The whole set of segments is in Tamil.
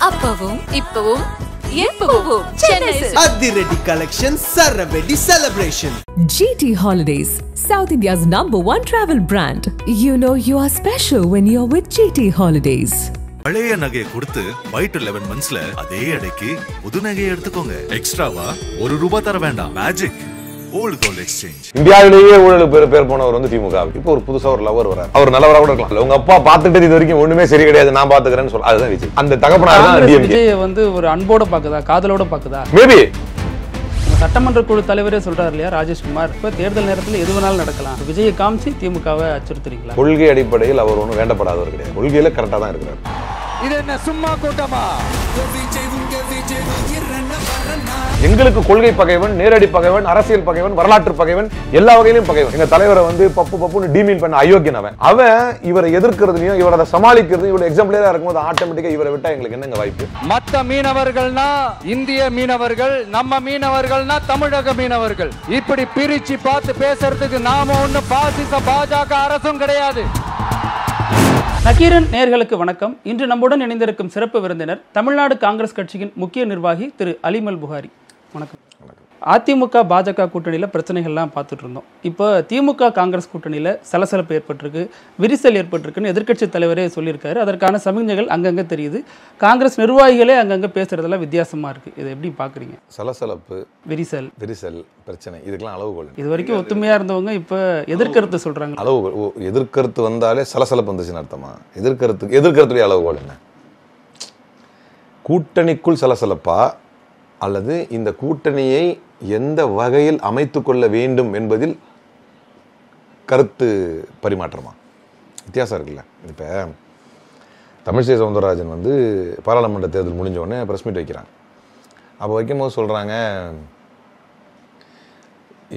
அப்பவும் இப்பவும் எப்பவும் சென்னை அதிரடி கலெக்ஷன் சரவெடி celebration. GT Holidays, South India's #1 travel brand. You know you are special when you're with GT Holidays. பழைய நகையை கொடுத்து பை டு 11 monthsல அதே அடைக்கு புது நகையை எடுத்துக்கோங்க. எக்ஸ்ட்ராவா ₹1 தர வேண்டாம். Magic old gold exchange. இந்தியாவிலேயே ஊழலுக்கு பேர் போனவர் வந்து திமுக. இப்போ ஒரு புதுசா ஒரு லவர் வரார். அவர் நல்லவரா கூட இருக்கலாம். உங்க அப்பா பார்த்துட்டு இது வரைக்கும் ஒண்ணுமே சரி கிடையாது, நான் பாத்துக்கிறேன்னு சொல்ல. அதுதான் விஜய். அந்த தகப்பனார் தான் டிஎம்கே. விஜய் வந்து ஒரு அன்போட பாக்குதா, காதலோட பாக்குதா? மேபி சட்டமன்ற குழு தலைவரே சொல்றாரு இல்லையா ராஜேஷ்குமார், இப்ப தேர்தல் நேரத்தில் எது வேணாலும் நடக்கலாம். விஜயை காமிச்சு திமுகவை அச்சுறுத்துறீங்களா? கொள்கை அடிப்படையில் அவர் ஒன்றும் வேண்டப்படாதவர் கிடையாது. கொள்கையில கரெக்டா தான் இருக்கிறார். இது என்ன சும்மா கூட்டமா? எங்களுக்கு கொள்கை பகைவன், நேரடி பகைவன், அரசியல் பகைவன், வரலாற்று பகைவன், எல்லா வகையிலும் பகைவன். எங்க தலைவரை வந்து பப்புன்னு டீமீன் பண்ண அயோக்கியன் அவன் இவரை எதிர்க்கிறதுலையும் இவரை சமாளிக்கிறதையும் இவ்வளவு எக்ஸாம்பிளரா இருக்கும்போது ஆட்டோமேட்டிக்கா இவரை விட்டா எங்களுக்கு என்னங்க வாய்ப்பு? மத்த மீனவர்கள்னா இந்திய மீனவர்கள், நம்ம மீனவர்கள்னா தமிழக மீனவர்கள். இப்படி பிரிச்சு பார்த்து பேசுறதுக்கு நாம ஒண்ணு பாசிச பாஜக அரசும் கிடையாது. நக்கீரன் நேயர்களுக்கு வணக்கம். இன்று நம்முடன் இணைந்திருக்கும் சிறப்பு விருந்தினர் தமிழ்நாடு காங்கிரஸ் கட்சியின் முக்கிய நிர்வாகி திரு அலிமல் புகாரி. வணக்கம். அதிமுக பாஜக கூட்டணியில் பிரச்சனைகள்லாம் பார்த்துட்டு இருந்தோம். இப்போ திமுக காங்கிரஸ் கூட்டணியில் சலசலப்பு ஏற்பட்டிருக்கு, விரிசல் ஏற்பட்டிருக்குன்னு எதிர்க்கட்சி தலைவரே சொல்லியிருக்காரு. அதற்கான சமிக்ஞைகள் அங்கங்கே தெரியுது. காங்கிரஸ் நிர்வாகிகளே அங்கங்கே பேசுறதெல்லாம் வித்தியாசமாக இருக்குது. இதை எப்படி பார்க்குறீங்க? சலசலப்பு, விரிசல் பிரச்சனை, இதுக்கெல்லாம் அளவுகோல். இது வரைக்கும் ஒத்துமையாக இருந்தவங்க இப்போ எதிர்கருத்து சொல்கிறாங்க. அளவுகோல், எதிர்கருத்து வந்தாலே சலசலப்பு வந்துச்சுன்னு அர்த்தமா? எதிர்கருத்துடைய அளவுகோல் என்ன? கூட்டணிக்குள் சலசலப்பா அல்லது இந்த கூட்டணியை எந்த வகையில் அமைத்து கொள்ள வேண்டும் என்பதில் கருத்து பரிமாற்றமா? வித்தியாசம் இருக்குல்ல. இப்போ தமிழிசை சவுந்தரராஜன் வந்து பாராளுமன்ற தேர்தல் முடிஞ்ச உடனே ப்ரெஸ் மீட் வைக்கிறாங்க. அப்போ வைக்கும்போது சொல்கிறாங்க,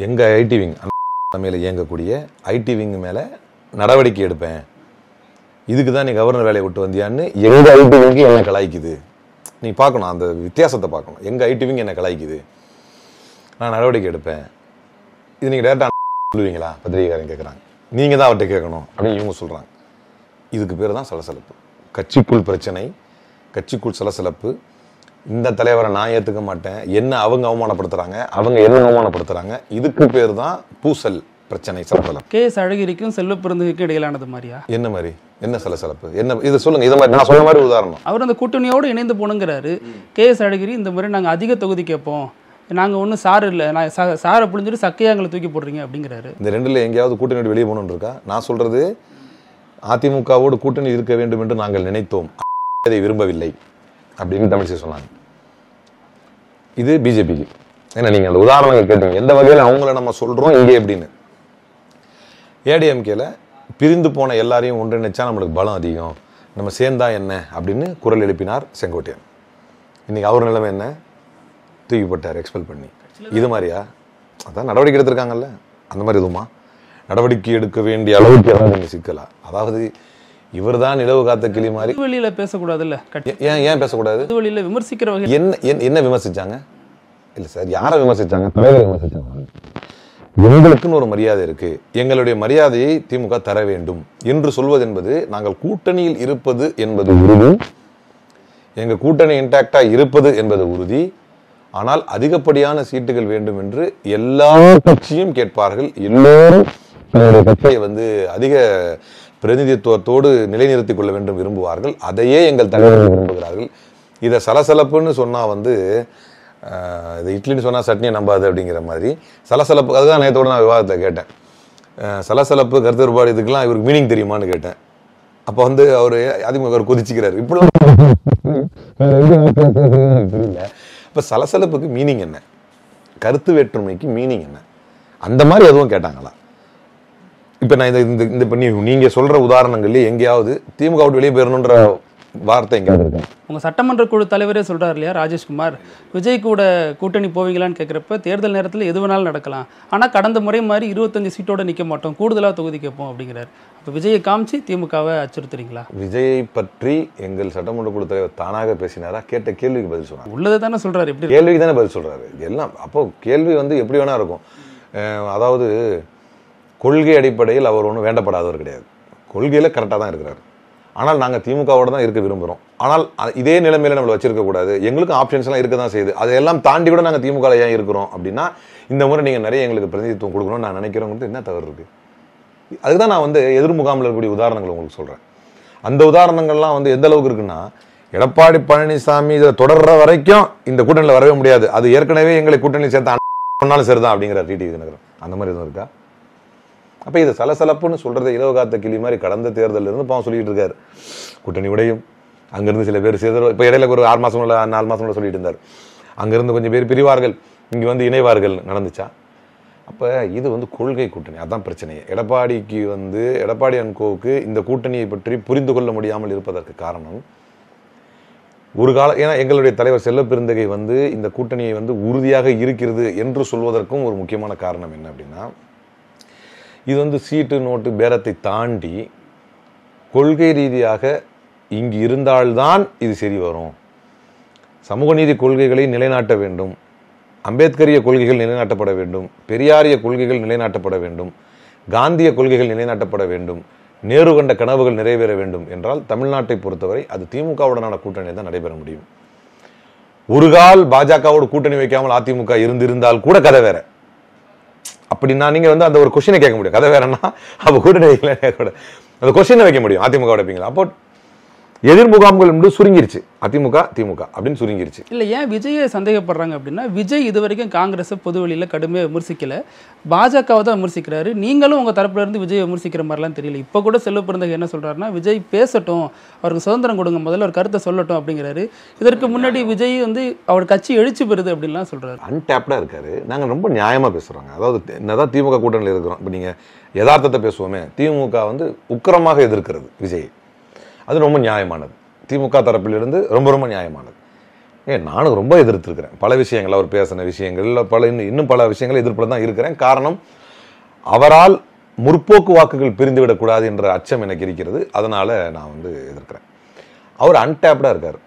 எங்கள் ஐடி விங் மேலே இயங்கக்கூடிய ஐடி விங் மேலே நடவடிக்கை எடுப்பேன், இதுக்கு தான் நீ கவர்னர் வேலையை விட்டு வந்தியான்னு எங்கள் ஐடி விங்கு என்னை கலாய்க்குது. நீ பார்க்கணும், அந்த வித்தியாசத்தை பார்க்கணும். எங்கள் ஐடி விங் என்னை கலாய்க்குது, நான் நடவடிக்கை எடுப்பேன். இது நீங்கள் டேரெக்டாக சொல்லுவீங்களா? பத்திரிகைக்காரங்க கேட்குறாங்க. நீங்கள் தான் அவர்கிட்ட கேட்கணும் அப்படின்னு இவங்க சொல்கிறாங்க. இதுக்கு பேர் தான் சலசலப்பு. கட்சிக்குள் பிரச்சனை, கட்சிக்குள் சலசலப்பு. இந்த தலைவரை நான் ஏற்றுக்க மாட்டேன், என்ன அவங்க அவமானப்படுத்துகிறாங்க, அவங்க என்ன அவமானப்படுத்துகிறாங்க. இதுக்கு பேர் தான் பூசல் பிரச்சனை, சலசலப்பு. KS அழகிரிக்கும் செல்வ பிறந்தகைக்கும் இடையிலானது மாதிரியா? என்ன மாதிரி? என்ன சலசலப்பு? என்ன இது சொல்லுங்க. இதை மாதிரி நான் சொன்ன மாதிரி உதாரணம். அவர் அந்த கூட்டணியோடு இணைந்து போனுங்கிறாரு. KS அழகிரி இந்த மாதிரி நாங்கள் அதிக தொகுதி கேட்போம், நாங்கள் ஒன்றும் சார் இல்லை, நான் சாரை புழிஞ்சிட்டு சக்கையாங்களை தூக்கி போடுறீங்க அப்படிங்கிறாரு. இந்த ரெண்டில் எங்கேயாவது கூட்டணி வெளியே போகணுன்னு இருக்கா? நான் சொல்றது, அதிமுகவோடு கூட்டணி இருக்க வேண்டும் என்று நாங்கள் நினைத்தோம், அதை விரும்பவில்லை அப்படின்னு தமிழிசை சொன்னாங்க. இது பிஜேபிக்கு. ஏன்னா நீங்கள் அந்த உதாரணங்கள் கேட்டீங்க, எந்த வகையில் அவங்கள நம்ம சொல்கிறோம் இங்கே எப்படின்னு. ஏடிஎம்கேல பிரிந்து போன எல்லாரையும் ஒன்றிணைச்சா நம்மளுக்கு பலம் அதிகம், நம்ம சேர்ந்தா என்ன அப்படின்னு குரல் எழுப்பினார் செங்கோட்டையன். இன்னைக்கு அவர் நிலைமை என்ன? தூக்கி போட்டார், எக்ஸ்பெல் பண்ணி. இது மாதிரியா? அதான் நடவடிக்கை எடுத்திருக்காங்கல்ல, அந்த மாதிரி எதுவுமா? நடவடிக்கை எடுக்க வேண்டிய அளவுக்கு நீங்க சிக்கலா? அதாவது இவர் தான் நிலவு காத்த கிளி மாதிரி வெளியில பேசக்கூடாது இல்ல? ஏன் பேசக்கூடாது? வெளியில விமர்சிக்கிற வகை என்ன விமர்சிச்சாங்க? இல்ல சார், யாரை விமர்சிச்சாங்க? தலைவரை விமர்சிச்சாங்க. எங்களுக்குன்னு ஒரு மரியாதை இருக்கு, எங்களுடைய மரியாதையை திமுக தர வேண்டும் என்று சொல்வது என்பது, நாங்கள் கூட்டணியில் இருப்பது என்பது உறுதி, எங்க கூட்டணி இன்டாக்டா இருப்பது என்பது உறுதி. ஆனால் அதிகப்படியான சீட்டுகள் வேண்டும் என்று எல்லா கட்சியும் கேட்பார்கள். எல்லோரும் கட்சியை வந்து அதிக பிரதிநிதித்துவத்தோடு நிலைநிறுத்திக் கொள்ள வேண்டும் விரும்புவார்கள். அதையே எங்கள் தலைவர்கள் விரும்புகிறார்கள். இதை சலசலப்புன்னு சொன்னா வந்து, இது இட்லின்னு சொன்னால் சட்னியை நம்பாது அப்படிங்கிற மாதிரி சலசலப்பு. அதுதான் நேரத்தோடு நான் விவாதத்தில் கேட்டேன், சலசலப்பு கருத்து வேறுபாடு இதுக்கெல்லாம் இவருக்கு மீனிங் தெரியுமான்னு கேட்டேன். அப்போ வந்து அவர் அதிமுக கொதிச்சுக்கிறாரு, இப்படிலாம் தெரியல. இப்போ சலசலப்புக்கு மீனிங் என்ன, கருத்து வேற்றுமைக்கு மீனிங் என்ன, அந்த மாதிரி எதுவும் கேட்டாங்களா? இப்போ நான் இந்த பண்ணி நீங்கள் சொல்கிற உதாரணங்கள்லேயே எங்கேயாவது திமுக விட்டு வெளியே போயிடணுன்ற வார்த்தை எங்கேயாவது இருக்கு? உங்க சட்டமன்ற குழு தலைவரே சொல்றாரு இல்லையா ராஜேஷ்குமார், விஜய் கூட கூட்டணி போவீங்களான்னு கேட்குறப்ப தேர்தல் நேரத்தில் எது வேணாலும் நடக்கலாம், ஆனால் கடந்த முறை மாதிரி 25 சீட்டோட நிற்க மாட்டோம், கூடுதலாக தொகுதி கேட்போம் அப்படிங்கிறார். அப்போ விஜயை காமிச்சு திமுகவை அச்சுறுத்துறீங்களா? விஜயை பற்றி எங்கள் சட்டமன்ற குழு தலைவர் தானாக பேசினாரா? கேட்ட கேள்விக்கு பதில் சொன்னார். உள்ளதை தானே சொல்றாரு, எப்படி கேள்விக்கு தானே பதில் சொல்றாரு. எல்லாம் அப்போ கேள்வி வந்து எப்படி வேணா இருக்கும். அதாவது கொள்கை அடிப்படையில் அவர் ஒன்றும் வேண்டப்படாதவர் கிடையாது, கொள்கையில் கரெக்டாக தான் இருக்கிறார். ஆனால் நாங்கள் திமுகவோட தான் இருக்க விரும்புகிறோம். ஆனால் இதே நிலைமையில நம்மளை வச்சிருக்க கூடாது, எங்களுக்கும் ஆப்ஷன்ஸ்லாம் இருக்க தான் செய்யுது, அதையெல்லாம் தாண்டி கூட நாங்கள் திமுக ஏன் இருக்கிறோம் அப்படின்னா இந்த முறை நீங்கள் நிறைய எங்களுக்கு பிரதிநிதித்துவம் கொடுக்கணும்னு நான் நினைக்கிறோங்கிறது என்ன தவறு இருக்குது? அதுதான் நான் எதிர்முகாமில் இருக்கக்கூடிய உதாரணங்கள் உங்களுக்கு சொல்கிறேன். அந்த உதாரணங்கள்லாம் எந்த அளவுக்கு இருக்குன்னா, எடப்பாடி பழனிசாமி இதை தொடர்ற வரைக்கும் இந்த கூட்டணியில் வரவே முடியாது, அது ஏற்கனவே எங்களை கூட்டணியில் சேர்த்த சொன்னாலும் சரிதான் அப்படிங்கிற டிடிவி தினகரன் அந்த மாதிரி எதுவும் இருக்கா? அப்போ இதை சலசலப்புன்னு சொல்றதை இலவு காத்த கிளி மாதிரி கடந்த தேர்தலில் இருந்து பாவம் சொல்லிட்டு இருக்காரு. கூட்டணி உடையும், அங்கிருந்து சில பேர் சேர்ந்து இப்போ இடையில ஒரு 6 மாசம் 4 மாசம் சொல்லிட்டு இருந்தார், அங்கிருந்து கொஞ்சம் பேர் பிரிவார்கள், இங்கே இணைவார்கள் நடந்துச்சா? அப்போ இது கொள்கை கூட்டணி, அதான் பிரச்சனையே. எடப்பாடிக்கு எடப்பாடி அண்ட் கோவுக்கு இந்த கூட்டணியை பற்றி புரிந்து கொள்ள முடியாமல் இருப்பதற்கு காரணம் ஒரு காலம், ஏன்னா எங்களுடைய தலைவர் செல்வ பெருந்தகை இந்த கூட்டணியை உறுதியாக இருக்கிறது என்று சொல்வதற்கும் ஒரு முக்கியமான காரணம் என்ன அப்படின்னா, இது சீட்டு நோட்டு பேரத்தை தாண்டி கொள்கை ரீதியாக இங்கு இருந்தால்தான் இது சரி வரும். சமூக நீதி கொள்கைகளை நிலைநாட்ட வேண்டும், அம்பேத்கரிய கொள்கைகள் நிலைநாட்டப்பட வேண்டும், பெரியாரிய கொள்கைகள் நிலைநாட்டப்பட வேண்டும், காந்திய கொள்கைகள் நிலைநாட்டப்பட வேண்டும், நேரு கண்ட கனவுகள் நிறைவேற வேண்டும் என்றால் தமிழ்நாட்டை பொறுத்தவரை அது திமுகவுடனான கூட்டணி தான் நடைபெற முடியும். ஒரு கால் பாஜகவோடு கூட்டணி வைக்காமல் அதிமுக இருந்திருந்தால் கூட கதை வேற. அப்படின்னா நீங்க அந்த ஒரு கொஸ்டினை கேட்க முடியும், கதை வேறன்னா அப்ப கூட்டணி வைக்கல கூட அந்த கொஸ்டினை வைக்க முடியும், அதிமுக வைப்பீங்களா? அப்போ எதிர்முகாம்கள் சுருங்கிருச்சு, அதிமுக திமுக அப்படின்னு சுருங்கிருச்சு. இல்லை, ஏன் விஜயை சந்தேகப்படுறாங்க அப்படின்னா, விஜய் இது வரைக்கும் காங்கிரஸை பொது வெளியில் கடுமையாக விமர்சிக்கல, பாஜகவை தான் விமர்சிக்கிறாரு. நீங்களும் உங்கள் தரப்புல இருந்து விஜய் விமர்சிக்கிற மாதிரிலாம் தெரியல. இப்போ கூட செல்வ பெருந்தகை என்ன சொல்கிறாருன்னா, விஜய் பேசட்டும், அவருக்கு சுதந்திரம் கொடுங்க, முதல்ல ஒரு கருத்தை சொல்லட்டும் அப்படிங்கிறாரு. இதற்கு முன்னாடி விஜய் அவர் கட்சி எழுச்சி பெறுது அப்படின்லாம் சொல்கிறாரு. அன்டேப்டாக இருக்காரு. நாங்கள் ரொம்ப நியாயமாக பேசுகிறோங்க. அதாவது என்னதான் திமுக கூட்டணியில் இருக்கிறோம், இப்போ நீங்கள் யதார்த்தத்தை பேசுவோமே, திமுக உக்கிரமாக எதிர்க்கிறது விஜய், அது ரொம்ப நியாயமானது. திமுக தரப்பிலிருந்து ரொம்ப ரொம்ப நியாயமானது. நானும் ரொம்ப எதிர்த்திருக்கிறேன் பல விஷயங்கள், அவர் பேசின விஷயங்கள், இன்னும் பல விஷயங்கள் எதிர்ப்பில் தான் இருக்கிறேன். காரணம், அவரால் முற்போக்கு வாக்குகள் பிரிந்துவிடக்கூடாது என்ற அச்சம் எனக்கு இருக்கிறது. அதனால நான் எதிர்க்கிறேன். அவர் அன்டேப்டாக இருக்கார்,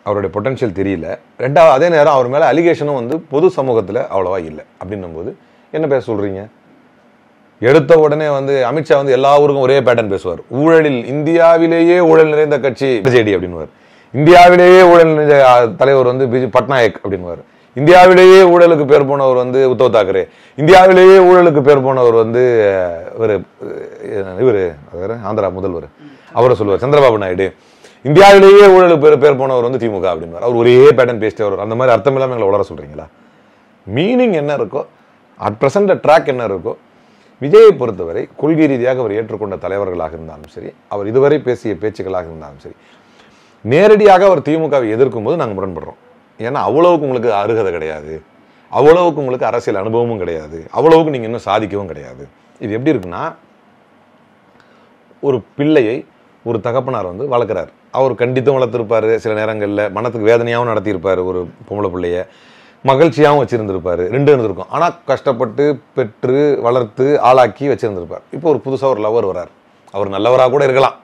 அவருடைய பொட்டன்ஷியல் தெரியல. ரெண்டாவது, அதே நேரம் அவர் மேலே அலிகேஷனும் பொது சமூகத்தில் அவ்வளவா இல்லை. அப்படின்னும் போது என்ன பேச சொல்றீங்க? எடுத்த உடனே அமித்ஷா எல்லா ஊருக்கும் ஒரே பேட்டர்ன் பேசுவார். ஊழலில் இந்தியாவிலேயே ஊழல் நிறைந்த கட்சி பிஜேடி அப்படின்னுவார், இந்தியாவிலேயே ஊழல் நிறைந்த தலைவர் பிஜு பட்நாயக் அப்படின்னுவார், இந்தியாவிலேயே ஊழலுக்கு பேர் போனவர் உத்தவ் தாக்கரே, இந்தியாவிலேயே ஊழலுக்கு பேர் போனவர் இவர் ஆந்திரா முதல்வர் அவரை சொல்லுவார் சந்திரபாபு நாயுடு, இந்தியாவிலேயே ஊழலுக்கு பேர் போனவர் திமுக அப்படின்வார். அவர் ஒரே பேட்டர்ன் பேசிட்டே வருவார். அந்த மாதிரி அர்த்தம் இல்லாமல் எங்களை உளர சொல்றீங்களா? மீனிங் என்ன இருக்கோ, அட் பிரசன்ட் ட்ராக் என்ன இருக்கோ, விஜயை பொறுத்தவரை கொள்கை ரீதியாக அவர் ஏற்றுக்கொண்ட தலைவர்களாக இருந்தாலும் சரி, அவர் இதுவரை பேசிய பேச்சுக்களாக இருந்தாலும் சரி, நேரடியாக அவர் திமுகவை எதிர்க்கும் போது நாங்கள் முரண்படுறோம். ஏன்னா அவ்வளவுக்கு உங்களுக்கு அருகதை கிடையாது, அவ்வளவுக்கு உங்களுக்கு அரசியல் அனுபவமும் கிடையாது, அவ்வளவுக்கு நீங்கள் இன்னும் சாதிக்கவும் கிடையாது. இது எப்படி இருக்குன்னா, ஒரு பிள்ளையை ஒரு தகப்பனார் வளர்க்குறாரு. அவர் கண்டித்தும் வளர்த்துருப்பாரு, சில நேரங்களில் மனத்துக்கு வேதனையாகவும் நடத்தியிருப்பார், ஒரு பொம்பளை பிள்ளைய மகிழ்ச்சியாகவும் வச்சிருந்திருப்பாரு, ரெண்டு இருந்திருக்கும். ஆனால் கஷ்டப்பட்டு பெற்று வளர்த்து ஆளாக்கி வச்சிருந்திருப்பார். இப்போ ஒரு புதுசாக ஒரு லவர் வரார், அவர் நல்லவராக கூட இருக்கலாம்,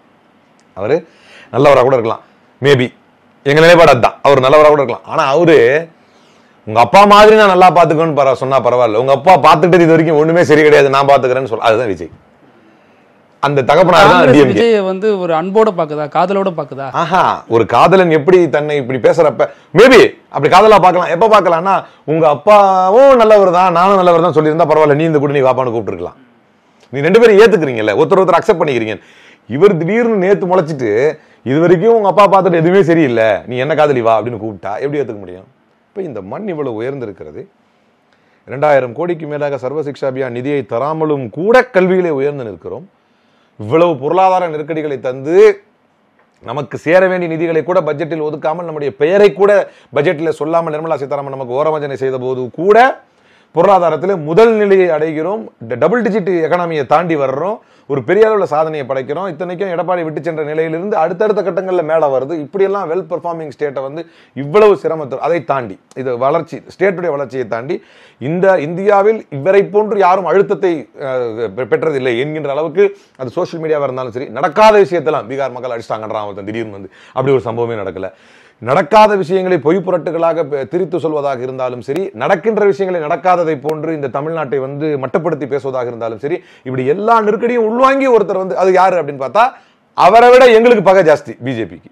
அவர் நல்லவராக கூட இருக்கலாம், மேபி எங்கள் நிலைப்பாடு அதுதான், அவர் நல்லவராக கூட இருக்கலாம். ஆனால் அவரு உங்க அப்பா மாதிரி நான் நல்லா பார்த்துக்கணும்னு சொன்னா பரவாயில்ல, உங்க அப்பா பார்த்துட்டு இது வரைக்கும் ஒண்ணுமே சரி கிடையாது, நான் பார்த்துக்கிறேன்னு சொல்ல, அதுதான் விஜய். அந்த தகப்பனார் விஜய் ஒரு அன்போட பாக்குதா, காதலோட பாக்குதா? ஆஹா, ஒரு காதலன் எப்படி தன்னை இப்படி பேசுறப்ப மேபி அப்படி காதலா பார்க்கலாம். எப்ப பார்க்கலாம்னா, உங்க அப்பாவும் நல்லவர் தான், நானும் நல்லவர் தான் சொல்லியிருந்தா பரவாயில்ல, நீ இந்த கூட நீ வாப்பான்னு கூப்பிட்டுருக்கலாம். நீ ரெண்டு பேரும் ஏத்துக்கிறீங்கல்ல, ஒருத்தர் அக்செப்ட் பண்ணிக்கிறீங்க. இவர் திடீர்னு நேத்து முளைச்சிட்டு இது வரைக்கும் உங்க அப்பா பார்த்துட்டு எதுவுமே சரியில்லை, நீ என்ன காதலி வா அப்படின்னு கூப்பிட்டா எப்படி ஏத்துக்க முடியும்? இப்ப இந்த மண் இவ்வளவு உயர்ந்திருக்கிறது, 2000 கோடிக்கு மேலாக சர்வ சிக்ஷா அபியான் நிதியை தராமலும் கூட கல்வியிலே உயர்ந்து நிற்கிறோம். இவ்வளவு பொருளாதார நெருக்கடிகளை தந்து நமக்கு சேர வேண்டிய நிதிகளை கூட பட்ஜெட்டில் ஒதுக்காமல், நம்முடைய பெயரை கூட பட்ஜெட்டில் சொல்லாமல் நிர்மலா சீதாராமன் நமக்கு ஓரவஞ்சனை செய்த போது கூட பொருளாதாரத்தில் முதல் நிலையை அடைகிறோம், டபுள் டிஜிட் எக்கானமியை தாண்டி வர்றோம், ஒரு பெரிய அளவில் சாதனையை படைக்கிறோம். இத்தனைக்கும் எடப்பாடி விட்டு சென்ற நிலையிலிருந்து அடுத்தடுத்த கட்டங்களில் மேலே வருது. இப்படியெல்லாம் வெல் பெர்ஃபார்மிங் ஸ்டேட்டை இவ்வளவு சிரமத்தை அதை தாண்டி, இது வளர்ச்சி ஸ்டேட்டுடைய வளர்ச்சியை தாண்டி இந்தியாவில் இவரை போன்று யாரும் அழுத்தத்தை பெற்றதில்லை என்கின்ற அளவுக்கு, அது சோசியல் மீடியாவாக இருந்தாலும் சரி, நடக்காத விஷயத்தெல்லாம் பீகார் மக்கள் அடிச்சிட்டாங்கன்றான் திடீர்னு அப்படி ஒரு சம்பவமே நடக்கல. நடக்காத விஷயங்களை பொய் புரட்டுகளாக திரித்து சொல்வதாக இருந்தாலும் சரி, நடக்கின்ற விஷயங்களை நடக்காததை போன்று இந்த தமிழ்நாட்டை மட்டப்படுத்தி பேசுவதாக இருந்தாலும் சரி, இப்படி எல்லா நெருக்கடியும் உள்வாங்கி ஒருத்தர் அது யாரு அப்படின்னு பார்த்தா அவரை விட எங்களுக்கு பகை ஜாஸ்தி பிஜேபிக்கு.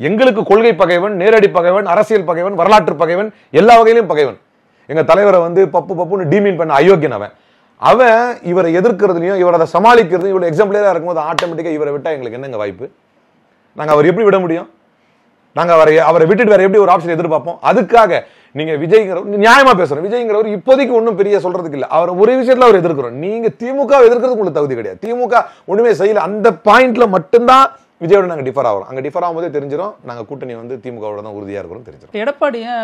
எங்களுக்கு கொள்கை பகைவன், நேரடி பகைவன், அரசியல் பகைவன், வரலாற்று பகைவன், எல்லா வகையிலும் பகைவன். எங்க தலைவரை வந்து பப்புன்னு டீமீன் பண்ண அயோக்கியன் அவன் இவரை எதிர்க்கிறதுலையும் இவரை சமாளிக்கிறதும் இவ்வளவு எக்ஸாம்பிளரா இருக்கும்போது ஆட்டோமேட்டிக்கா இவரை விட்டா எங்களுக்கு என்னங்க வாய்ப்பு? நாங்க அவர் எப்படி விட முடியும்? நாங்க அவரை விட்டுட்டு வேற எப்படி ஒரு ஆப்ஷன் எதிர்பார்ப்போம்? அதுக்காக நீங்க விஜய்ங்கிறவர் நியாயமா பேசுறோம். விஜய்ங்கிறவர் இப்போதைக்கு ஒன்றும் பெரிய சொல்றதுக்கு இல்லை. அவர் ஒரே விஷயத்துல அவர் எதிர்க்கிறோம். நீங்க திமுக எதிர்க்கிறது உங்களுக்கு தகுதி கிடையாது. திமுக ஒண்ணுமே செய்யல. அந்த பாயிண்ட்ல மட்டும்தான் விஜயோட நாங்க டிஃபர் ஆகிறோம். அங்க டிஃபர் ஆகும்போதே தெரிஞ்சிடும் நாங்க கூட்டணி வந்து திமுகவோட தான் உறுதியா இருக்கிறோம் தெரிஞ்சிடும். எடப்பாடியை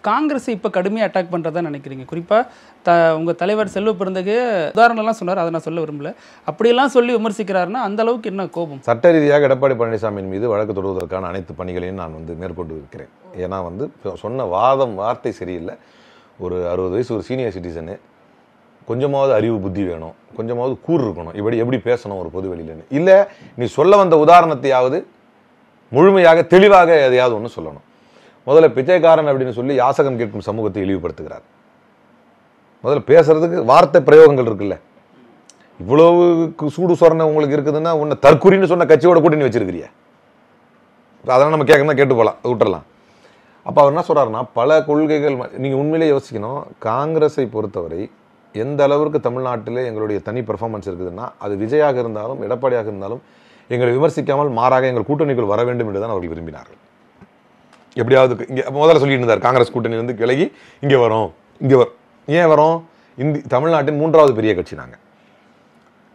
காங்கிரஸ் இப்போ கடுமையாக அட்டாக் பண்ணுறதா நினைக்கிறீங்க? குறிப்பாக உங்கள் தலைவர் செல்வ பிறந்தகு உதாரணம்லாம் சொன்னார், அதை நான் சொல்ல விரும்பல. அப்படியெல்லாம் சொல்லி விமர்சிக்கிறாருன்னா அந்த அளவுக்கு என்ன கோபம்? சட்ட ரீதியாக எடப்பாடி பழனிசாமியின் மீது வழக்கு தொடுவதற்கான அனைத்து பணிகளையும் நான் வந்து மேற்கொண்டு இருக்கிறேன். ஏன்னா வந்து சொன்ன வார்த்தை சரியில்லை. ஒரு 60 வயசு ஒரு சீனியர் சிட்டிசனு, கொஞ்சமாவது அறிவு புத்தி வேணும், கொஞ்சமாவது கூறு இருக்கணும், எப்படி பேசணும் ஒரு பொது வெளியிலன்னு. இல்லை நீ சொல்ல வந்த உதாரணத்தையாவது முழுமையாக தெளிவாக எதையாவது ஒன்று சொல்லணும். முதல்ல பிச்சைக்காரன் அப்படின்னு சொல்லி யாசகம் கேட்கும் சமூகத்தை இழிவுபடுத்துகிறார். முதல்ல பேசுறதுக்கு வார்த்தை பிரயோகங்கள் இருக்குல்ல. இவ்வளவு சூடு சொரணை உங்களுக்கு இருக்குதுன்னா உன்னை தற்குறின்னு சொன்ன கட்சியோட கூட்டணி வச்சிருக்கிறிய, அதெல்லாம் நம்ம கேட்கணும், கேட்டு போகலாம், விட்டுறலாம். அப்போ அவர் என்ன சொல்றாருன்னா, பல கொள்கைகள் நீங்க உண்மையிலே யோசிக்கணும். காங்கிரஸை பொறுத்தவரை எந்த அளவிற்கு தமிழ்நாட்டிலே எங்களுடைய தனி பெர்ஃபார்மன்ஸ் இருக்குதுன்னா, அது விஜயாக இருந்தாலும் எடப்பாடியாக இருந்தாலும் எங்களை விமர்சிக்காமல் மாறாக எங்கள் கூட்டணிக்குள் வர வேண்டும் என்றுதான் அவர்கள் விரும்பினார்கள். எப்படியாவது இங்கே முதல்ல சொல்லிட்டு இருந்தார், காங்கிரஸ் கூட்டணி வந்து கிளகி இங்கே வரும். ஏன் வரும்? தமிழ்நாட்டின் 3வது பெரிய கட்சி நாங்கள்.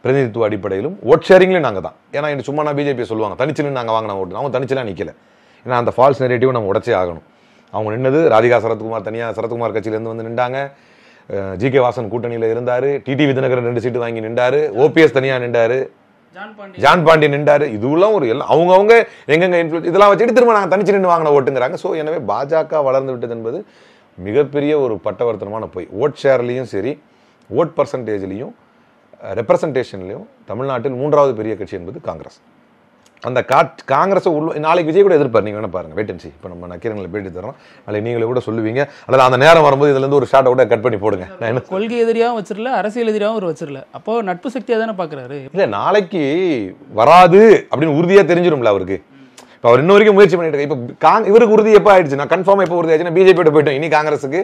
பிரதிநிதித்துவ அடிப்படையிலும் ஓட் ஷேரிங்லையும் நாங்கள் தான். ஏன்னா இன்னும் சும்மா நான் பிஜேபி சொல்லுவாங்க தனிச்சிலும் நாங்கள் வாங்கின ஓட்டு, அவங்க தனிச்சலாம் நிற்கல. ஏன்னா அந்த ஃபால்ஸ் நெரேட்டிவ் நம்ம உடச்சே ஆகணும். அவங்க நின்னது ராதிகா சரத்குமார் தனியாக சரத்குமார் கட்சியிலேருந்து வந்து நின்றாங்க, ஜி.கே. வாசன் கூட்டணியில் இருந்தார், டிடிவி தினகரன் 2 சீட்டு வாங்கி நின்றாரு, ஓபிஎஸ் தனியாக நின்றாரு, ஜான் பாண்டி நின்றாரு. இதுலாம் ஒரு எல்லாம் அவங்கவுங்க எங்கெங்க இன்ஃப்ளூயன்ஸ் இதெல்லாம் வச்சுட்டு திரும்ப நாங்கள் தனிச்சு நின்று வாங்கின ஓட்டுங்கிறாங்க. ஸோ எனவே பாஜக வளர்ந்து விட்டது என்பது மிகப்பெரிய ஒரு பட்டவர்த்தனமான போய். ஓட் ஷேர்லையும் சரி, ஓட் பர்சன்டேஜ்லையும், ரெப்ரசன்டேஷன்லையும் தமிழ்நாட்டில் 3வது பெரிய கட்சி என்பது காங்கிரஸ். அந்த காங்கிரஸை நாளைக்கு விஜய் கூட எதிர்ப்பார். நீங்கள் வேணா பாருங்க, வெயிட் அண்ட் சீ. இப்போ நம்ம நக்கீரங்களை பேட்டி தரோம், நாளைக்கு நீங்களே கூட சொல்லுவீங்க, அல்லது அந்த நேரம் வரும்போது இதுலேருந்து ஒரு ஷார்ட் அவுட்டை கட் பண்ணி போடுங்க. நான் என்ன கொள்கை எதிரியாகவும் வச்சிடல, அரசியல் எதிரியாகவும் ஒரு வச்சிடல. அப்போ நட்பு சக்தியாக தானே பார்க்குறாரு. இல்லை நாளைக்கு வராது அப்படின்னு உறுதியாக தெரிஞ்சிடும்ல அவருக்கு. இப்போ அவர் இன்ன வரைக்கும் முயற்சி பண்ணிட்டு இப்போ இவருக்கு உறுதி எப்போ ஆயிடுச்சு, நான் கன்ஃபார்மாக எப்போ உறுதி ஆயிடுச்சுன்னா பிஜேபியோட போயிட்டோம், இனி காங்கிரஸுக்கு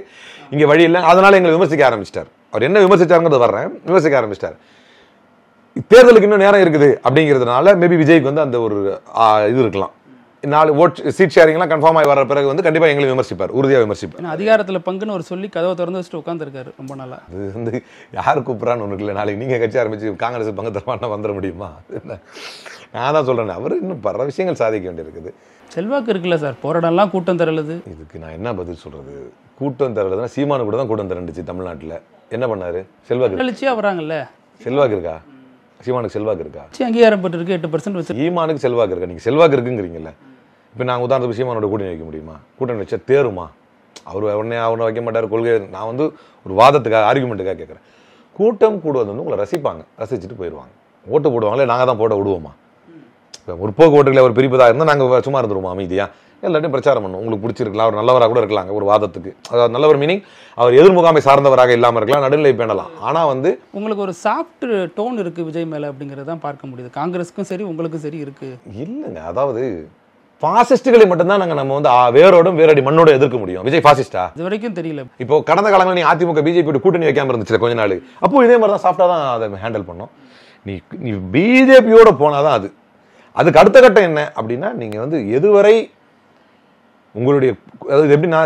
இங்கே வழி இல்லை, அதனால எங்களை விமர்சிக்க ஆரம்பிச்சிட்டார். அவர் என்ன விமர்சிச்சாருங்கிறது வர்றேன், விமர்சிக்க ஆரம்பிச்சிட்டார். தேர்தலுக்கு இன்னும் நேரம் இருக்குது அப்படிங்கிறதுனால மேபி விஜய்க்கு வந்து அந்த ஒரு இது இருக்கலாம். 4 ஓட் சீட் ஷேரிங்லாம் கன்ஃபார்ம் ஆகி வர பிறகு வந்து கண்டிப்பாக எங்களை விமர்சிப்பார், உறுதியாக விமர்சிப்பார். அதிகாரத்தில் பங்குன்னு ஒரு சொல்லி கதவை திறந்து வச்சுட்டு உட்காந்துருக்காரு ரொம்ப நாளா. அது வந்து யார் கூப்பிட்றான்னு ஒன்று இல்லை. நாளைக்கு நீங்கள் கட்சி ஆரம்பிச்சு காங்கிரஸ் பங்கு தரமாட்டா வந்துட முடியுமா? நான் தான் சொல்கிறேன், அவர் இன்னும் பல விஷயங்கள் சாதிக்க வேண்டியிருக்குது. செல்வாக்கு இருக்குல்ல சார், போராடலாம் கூட்டம் தரலுது. இதுக்கு நான் என்ன பதில் சொல்கிறது? கூட்டம் தரலுதுன்னா சீமானு கூட தான் கூட்டம் தரண்டுச்சு தமிழ்நாட்டில். என்ன பண்ணாரு? செல்வாக்கு கழிச்சியாக வராங்கல்ல. செல்வாக்கு இருக்கா சீமானுக்கு? செல்வாக்கு இருக்கா? அங்கீகாரம் பெற்றிருக்கு 8% வச்சு. சீமானுக்கு செல்வாக்கு இருக்கா? நீங்கள் செல்வாக்கு இருக்குங்கிறீங்கல்ல. இப்போ நாங்கள் உதாரணத்துக்கு சீமானோட கூட்டணி வைக்க முடியுமா? கூட்டணி வச்சா தேருமா? அவர் அவனை வைக்க மாட்டார். கொள்கை நான் வந்து ஒரு வாதத்துக்காக ஆர்குமெண்ட்டுக்காக கேட்குறேன். கூட்டம் கூடுவது வந்து உங்களை ரசிப்பாங்க, ரசிச்சுட்டு போயிடுவாங்க. ஓட்டு போடுவாங்களே, நாங்கள் தான் போட விடுவோமா? இப்போ முற்போக்கு ஓட்டுகளை அவர் பிரிப்பதாக இருந்தால் நாங்கள் சும்மா இருந்துருவோமா அமைதியாக? எல்லாத்தையும் பிரச்சாரம் பண்ணும். உங்களுக்கு பிடிச்சிருக்கலாம், அவர் நல்லவராக கூட இருக்கலாங்க ஒரு வாதத்துக்கு. அதாவது நல்லவர் மீனிங் அவர் எதிர்முகாமை சார்ந்தவராக இல்லாமல் இருக்கலாம், நடுநிலை பேணலாம். ஆனால் வந்து உங்களுக்கு ஒரு சாஃப்ட் டோன் இருக்குது விஜய் மேலே அப்படிங்கிறது தான் பார்க்க முடியுது. காங்கிரஸுக்கும் சரி உங்களுக்கும் சரி இருக்குது இல்லைங்க. அதாவது பாசிஸ்டுகளை மட்டும்தான் நம்ம வந்து வேரோடும் வேரடி மண்ணோட எதிர்க்க முடியும். விஜய் பாசிஸ்டா இது வரைக்கும் தெரியல. இப்போ கடந்த காலங்களில் நீ அதிமுக பிஜேபி கூட்டணி வைக்காம இருந்துச்சு கொஞ்ச நாள், அப்போ இதே மாதிரி தான் சாஃப்டா தான் அதை ஹேண்டில் பண்ணோம். நீ பிஜேபியோட போனாதான் அது. அதுக்கு அடுத்த கட்டம் என்ன அப்படின்னா, நீங்க வந்து எதுவரை உங்களுடைய அதாவது எப்படின்னா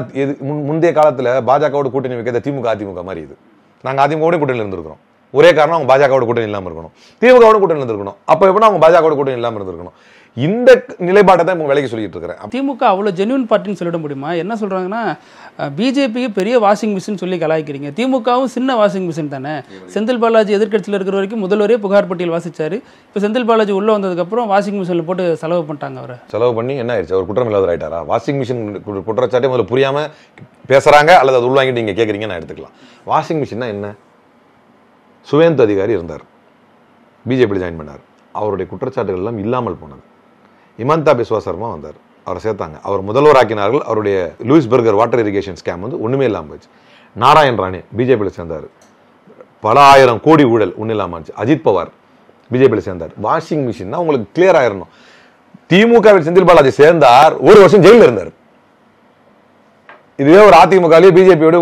முந்தைய காலத்துல பாஜகவோட கூட்டணி வைக்காத திமுக அதிமுக மாதிரி இது. நாங்க அதிமுக கூட்டணியில் இருந்திருக்கிறோம். ஒரே காரணம் அவங்க பாஜகவோட கூட்டணி இல்லாமல் இருக்கணும், திமுகவோட கூட்டணி இருந்திருக்கணும். அப்போ எப்படின்னா அவங்க பாஜகவோட கூட்டணி இல்லாமல் இருந்திருக்கணும். இந்த நிலைப்பாட்டை தான் இப்போ விலைக்கு சொல்லிட்டு இருக்கிறேன். திமுக அவ்வளோ ஜென்யூன் பார்ட்டின்னு சொல்லிட முடியுமா? என்ன சொல்றாங்கன்னா, பிஜேபி பெரிய வாஷிங் மிஷின் சொல்லி கலாய்க்கிறீங்க, திமுகவும் சின்ன வாஷிங் மிஷின் தானே. செந்தில் பாலாஜி எதிர்கட்சியில் இருக்கிற வரைக்கும் முதல்வரே புகார் பட்டியல் வாசிச்சாரு. இப்போ செந்தில் பாலாஜி உள்ள வந்ததுக்கப்புறம் வாஷிங் மிஷினில் போட்டு செலவு பண்ணிட்டாங்க. அவரை செலவு பண்ணி என்ன ஆயிடுச்சு? அவர் குற்றம் இல்லாத ஆயிட்டாரா? வாஷிங் மிஷின் குற்றச்சாட்டே முதல்ல புரியாம பேசுறாங்க, அல்லது அது உள்வாங்கிட்டு நீங்க கேட்குறீங்க, நான் எடுத்துக்கலாம். வாஷிங் மிஷின்னா என்ன? சுவேந்து அதிகாரி இருந்தார், பிஜேபியில் ஜாயின் பண்ணார். அவருடைய குற்றச்சாட்டுகள் எல்லாம் இல்லாமல் போனது. இமந்தா பிஸ்வா சர்மா வந்தார், அவரை சேர்த்தாங்க, அவர் முதல்வர் ஆக்கினார்கள். அவருடைய Louis Berger water irrigation scam வந்து ஒன்றுமே இல்லாமல் போச்சு. நாராயண் ராணே பிஜேபியில் சேர்ந்தார், பல 1000 கோடி ஊழல் ஒன்றும் இல்லாமல் ஆச்சு. அஜித் பவார் பிஜேபியில் சேர்ந்தார். வாஷிங் மிஷின் தான் உங்களுக்கு கிளியர் ஆயிரணும். திமுகவில் செந்தில் பாலாஜி சேர்ந்தார், 1 வருஷம் ஜெயிலில் இருந்தார். இதுவே ஒரு அதிமுகவிலே பிஜேபியோட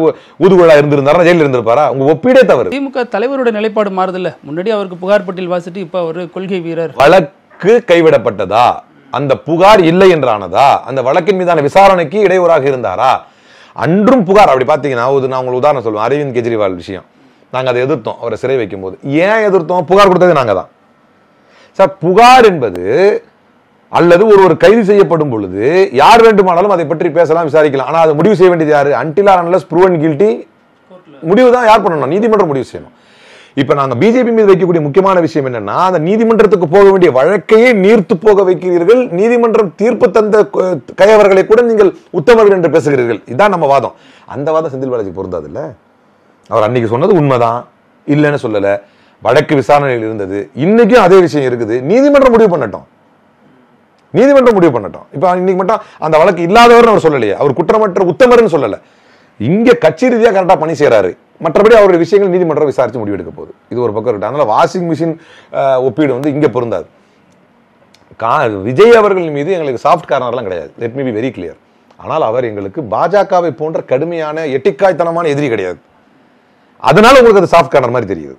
ஊதுகுழா இருந்திருந்தாரா ஜெயிலில் இருந்திருப்பாரா? உங்க ஒப்பீடே தவறு. திமுக தலைவரோட நிலைப்பாடு மாறுதில்ல. முன்னாடி அவருக்கு புகார் பட்டியல் வாசிட்டு இப்ப ஒரு கொள்கை வீரர். வழக்கு கைவிடப்பட்டதா? அந்த புகார் இல்லை என்றானதா? அந்த வழக்கின் மீதான விசாரணைக்கு இடையூறாக இருந்தாரா? அன்றும் புகார். அப்படி பாத்தீங்கன்னா நான் உங்களுக்கு உதாரணம் சொல்லுவேன். அரவிந்த் கெஜ்ரிவால் விஷயம், நாங்க அதை எதிர்த்தோம். அவரை சிறை வைக்கும் போது ஏன் எதிர்த்தோம்? புகார் கொடுத்தது நாங்க தான் சார். புகார் என்பது அல்லது ஒரு கைது செய்யப்படும் பொழுது யார் வேண்டுமானாலும் அதை பற்றி பேசலாம், விசாரிக்கலாம். ஆனா அதை முடிவு செய்ய வேண்டியது யாரு? until or unless proven guilty முடிவு தான் யார் பண்ணணும்? நீதிமன்றம் முடிவு செய்யணும். இப்ப நாங்க பிஜேபி மீது வைக்கக்கூடிய முக்கியமான விஷயம் என்னன்னா, அந்த நீதிமன்றத்துக்கு போக வேண்டிய வழக்கையே நீர்த்து போக வைக்கிறீர்கள். நீதிமன்றம் தீர்ப்பு தந்த கையவர்களை கூட நீங்கள் உத்தமர்கள் என்று பேசுகிறீர்கள். இதுதான் நம்ம வாதம். அந்த வாதம் செந்தில் பாலாஜி பொருந்தாது இல்ல. அவர் அன்னைக்கு சொன்னது உண்மைதான், இல்லைன்னு சொல்லல. வழக்கு விசாரணையில் இருந்தது. இன்னைக்கும் அதே விஷயம் இருக்குது. நீதிமன்றம் முடிவு பண்ணட்டும். நீதிமன்றம் முடிவு பண்ணட்டும். இப்ப இன்னைக்கு மட்டும் அந்த வழக்கு இல்லாதவர் அவர் சொல்லலையே, அவர் குற்றமற்ற உத்தமர்னு சொல்லல. இங்க கட்சி ரீதியா கரெக்டா பணி செய்யறாரு. மற்றபடி அவருடைய விஷயங்கள் நீதிமன்றம் விசாரிச்சு முடிவு எடுக்க போகுது. இது ஒரு பக்கம் இருக்கு. அதனால வாஷிங் மிஷின் ஒப்பீடு வந்து இங்க பொருந்தாது. விஜய் அவர்கள் மீது எங்களுக்கு சாஃப்ட் கார்னர்லாம் கிடையாது. Let me be very clear. ஆனால் அவர் எங்களுக்கு பாஜகவை போன்ற கடுமையான எட்டிக்காய்த்தனமான எதிரி கிடையாது. அதனால உங்களுக்கு அது சாஃப்ட் கார்னர் மாதிரி தெரியுது.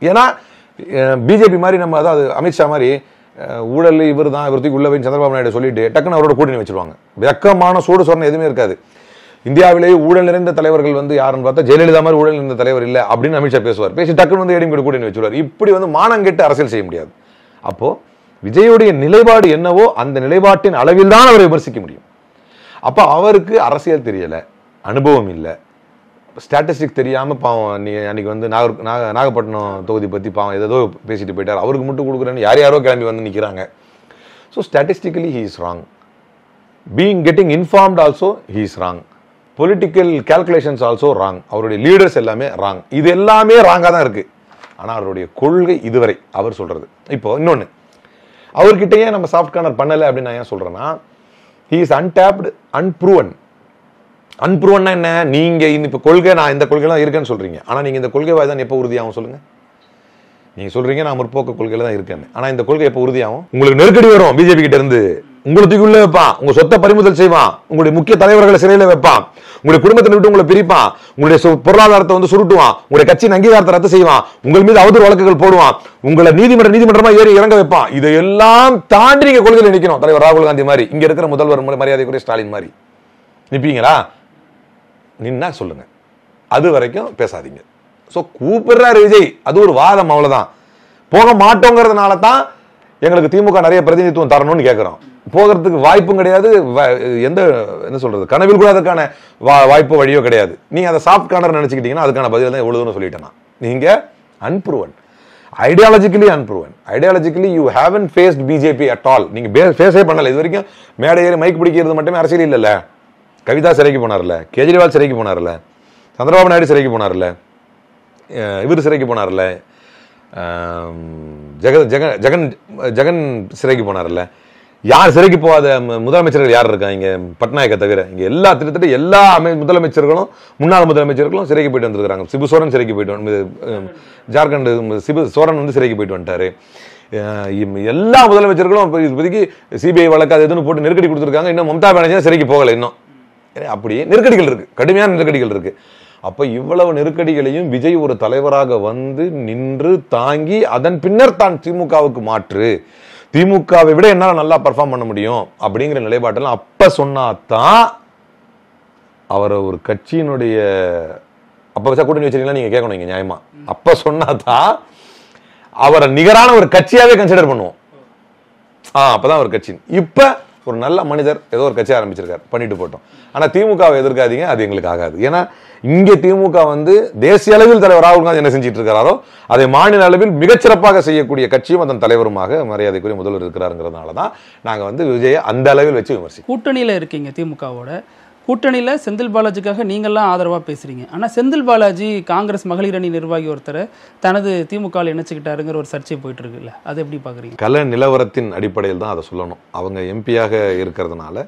ஏன்னா பிஜேபி மாதிரி நம்ம அதாவது அமித்ஷா மாதிரி ஊழல் இவர் தான் இவருக்கு உள்ள போய் சந்திரபாபு நாயுடு சொல்லிட்டு டக்குன்னு அவரோட கூட்டணி வச்சிருவாங்க. வெக்கமான சூடு சொன்ன எதுவுமே இருக்காது. இந்தியாவிலேயே ஊழல் நிறைந்த தலைவர்கள் வந்து யாருன்னு பார்த்தா ஜெயலலிதா மாதிரி ஊழல் நிறைந்த தலைவர் இல்லை அப்படின்னு அமித்ஷா பேசுவார். பேசி டக்குன்னு வந்து ஏடிஎம்கே கூட்டணி வச்சுருவார். இப்படி வந்து மானம் கெட்டு அரசியல் செய்ய முடியாது. அப்போ விஜயுடைய நிலைப்பாடு என்னவோ அந்த நிலைப்பாட்டின் அளவில் தான் அவரை விமர்சிக்க முடியும். அப்போ அவருக்கு அரசியல் தெரியல, அனுபவம் இல்லை, ஸ்டாட்டிஸ்டிக் தெரியாம பாவம் அன்னைக்கு வந்து நாகப்பட்டினம் தொகுதி பத்தி பாவம் ஏதோ பேசிட்டு போயிட்டார். அவருக்கு மட்டும் கொடுக்குறேன்னு யாரோ கிளம்பி வந்து நிற்கிறாங்க. So statistically he is wrong. Being getting informed also he is wrong. Political calculations also wrong. அவருடைய லீடர்ஸ் எல்லாமே ராங். இது எல்லாமே ராங்கா தான் இருக்கு. ஆனா அவருடைய கொள்கை இதுவரை அவர் சொல்றது. இப்போ இன்னொன்னு, அவர்கிட்டயே நம்ம சாஃப்ட் கார்னர் பண்ணல அப்படின்னு நான் ஏன் சொல்றேன்னா, ஹீ இஸ் அன்டாப்டு, அன்ப்ரூவன். அன்ப்ரூவன்னா என்ன? நீங்க இப்ப கொள்கை நான் இந்த கொள்கைலாம் இருக்கேன்னு சொல்றீங்க. ஆனா நீங்க இந்த கொள்கை தான் எப்ப உறுதியாகும் சொல்லுங்க? நீங்க சொல்றீங்க நான் முற்போக்கு கொள்கையில தான் இருக்கேன்னு. ஆனா இந்த கொள்கை எப்ப உறுதியாகும்? உங்களுக்கு நெருக்கடி வரும் பிஜேபி கிட்ட இருந்து. உங்களுக்கு உள்ள வைப்பான், உங்க சொத்தை பறிமுதல் செய்வான், உங்களுடைய முக்கிய தலைவர்களை சிறையில வைப்பான், உங்களுடைய குடும்பத்தை விட்டு உங்களை பிரிப்பான், உங்களுடைய பொருளாதாரத்தை வந்து சுருட்டுவான், உங்களுடைய கட்சியின் அங்கீகாரத்தை ரத்து செய்வான், உங்கள் மீது அவதூறு வழக்குகள் போடுவான், உங்களை நீதிமன்றமா ஏறி இறங்க வைப்பான். இதையெல்லாம் தாண்டி நீங்க கொள்கையில் நிக்கணும். தலைவர் ராகுல் காந்தி மாதிரி, இங்க இருக்கிற முதல்வர் மரியாதைக்குரிய ஸ்டாலின் மாதிரி நிப்பீங்களா? நின்னா சொல்லுங்க. அது வரைக்கும் பேசாதீங்க. சோ கூப்பிடுறாரு விஜய், அது ஒரு வாதம், அவ்வளவுதான். போக மாட்டோங்கிறதுனால தான் எங்களுக்கு திமுக நிறைய பிரதிநிதித்துவம் தரணும்னு கேட்கிறோம். போகிறதுக்கு வாய்ப்பும் கிடையாது, எந்த என்ன சொல்றது கனவில் கூட அதுக்கான வாய்ப்பு வழியோ கிடையாது. நீங்க அதை சாஃப்ட் கார்னர் நினைச்சுக்கிட்டீங்கன்னா அதுக்கான பதில் தான் எவ்வளவுன்னு சொல்லிட்டேன். நீங்க unproven, ideologically unproven. Ideologically you haven't faced BJP at all. நீங்க ஃபேஸே பண்ணல இது வரைக்கும். மேடை ஏறி மைக் பிடிக்கிறது மட்டுமே அரசியல் இல்லைல்ல. கவிதா சிறைக்கு போனார்ல, கேஜ்ரிவால் சிறைக்கு போனார்ல, சந்திரபாபு நாயுடு சிறைக்கு போனார்ல, இவர் சிறைக்கு போனார்ல, ஜெகன் சிறைக்கு போனார்ல. யார் சிறைக்கு போகாத முதலமைச்சர்கள் யார் இருக்கா இங்க? பட்நாயக்க தவிர இங்க எல்லா திட்டத்தட்ட எல்லா முதலமைச்சர்களும் முன்னாள் முதலமைச்சர்களும் சிறைக்கு போயிட்டு வந்துருக்காங்க. சிபு சோரன் சிறைக்கு போயிட்டு, ஜார்க்கண்ட் சிபு சோரன் வந்து சிறைக்கு போயிட்டு வந்துட்டாரு. எல்லா முதலமைச்சர்களும் இப்போதைக்கு சிபிஐ வழக்கு அது எதுன்னு போட்டு நெருக்கடி கொடுத்துருக்காங்க. இன்னும் மம்தா பானர்ஜி சிறைக்கு போகல இன்னும். அப்படி நெருக்கடிகள் இருக்கு, கடுமையான நெருக்கடிகள் இருக்கு. அப்ப இவ்வளவு நெருக்கடிகளையும் விஜய் ஒரு தலைவராக வந்து நின்று தாங்கி அதன் பின்னர் தான் திமுகவுக்கு மாற்று, திமுகவை விட என்னால நல்லா பர்ஃபார்ம் பண்ண முடியும் அப்படிங்கிற நிலைப்பாட்டெல்லாம் அப்ப சொன்னாதான் அவரை ஒரு கட்சியினுடைய அப்ப வச்சா கூட்டணி வச்சிருக்கீங்களா நீங்க கேட்கணும் இங்க நியாயமா. அப்ப சொன்னாதான் அவரை நிகரான ஒரு கட்சியாவே கன்சிடர் பண்ணுவோம். அப்பதான் ஒரு கட்சி. இப்ப ஒரு நல்ல மனிதர் ஏதோ ஒரு கட்சி ஆரம்பிச்சிருக்காரு, பண்ணிட்டு போட்டோம். ஆனா திமுகவை எதிர்க்காதீங்க, அது எங்களுக்கு ஆகாது. ஏன்னா இங்கே திமுக வந்து தேசிய அளவில் தலைவர் ராகுல் காந்தி என்ன செஞ்சிட்டு இருக்கிறாரோ அதை மாநில அளவில் மிகச்சிறப்பாக செய்யக்கூடிய கட்சியும் அதன் தலைவருமாக மரியாதைக்குரிய முதல்வர் இருக்கிறாருங்கிறதுனாலதான் நாங்க வந்து விஜயை அந்த அளவில் வச்சு விமர்சிக்கிறோம். கூட்டணியில இருக்கீங்க திமுகவோட. கூட்டணியில செந்தில் பாலாஜிக்காக நீங்கள்லாம் ஆதரவா பேசுறீங்க. ஆனா செந்தில் பாலாஜி காங்கிரஸ் மகளிர் அணி நிர்வாகி ஒருத்தர் தனது திமுக இணைச்சுக்கிட்டாருங்கிற ஒரு சர்ச்சை போயிட்டு இருக்குல்ல, அதை எப்படி பாக்குறீங்க? கல நிலவரத்தின் அடிப்படையில் தான் அதை சொல்லணும். அவங்க எம்பியாக இருக்கிறதுனால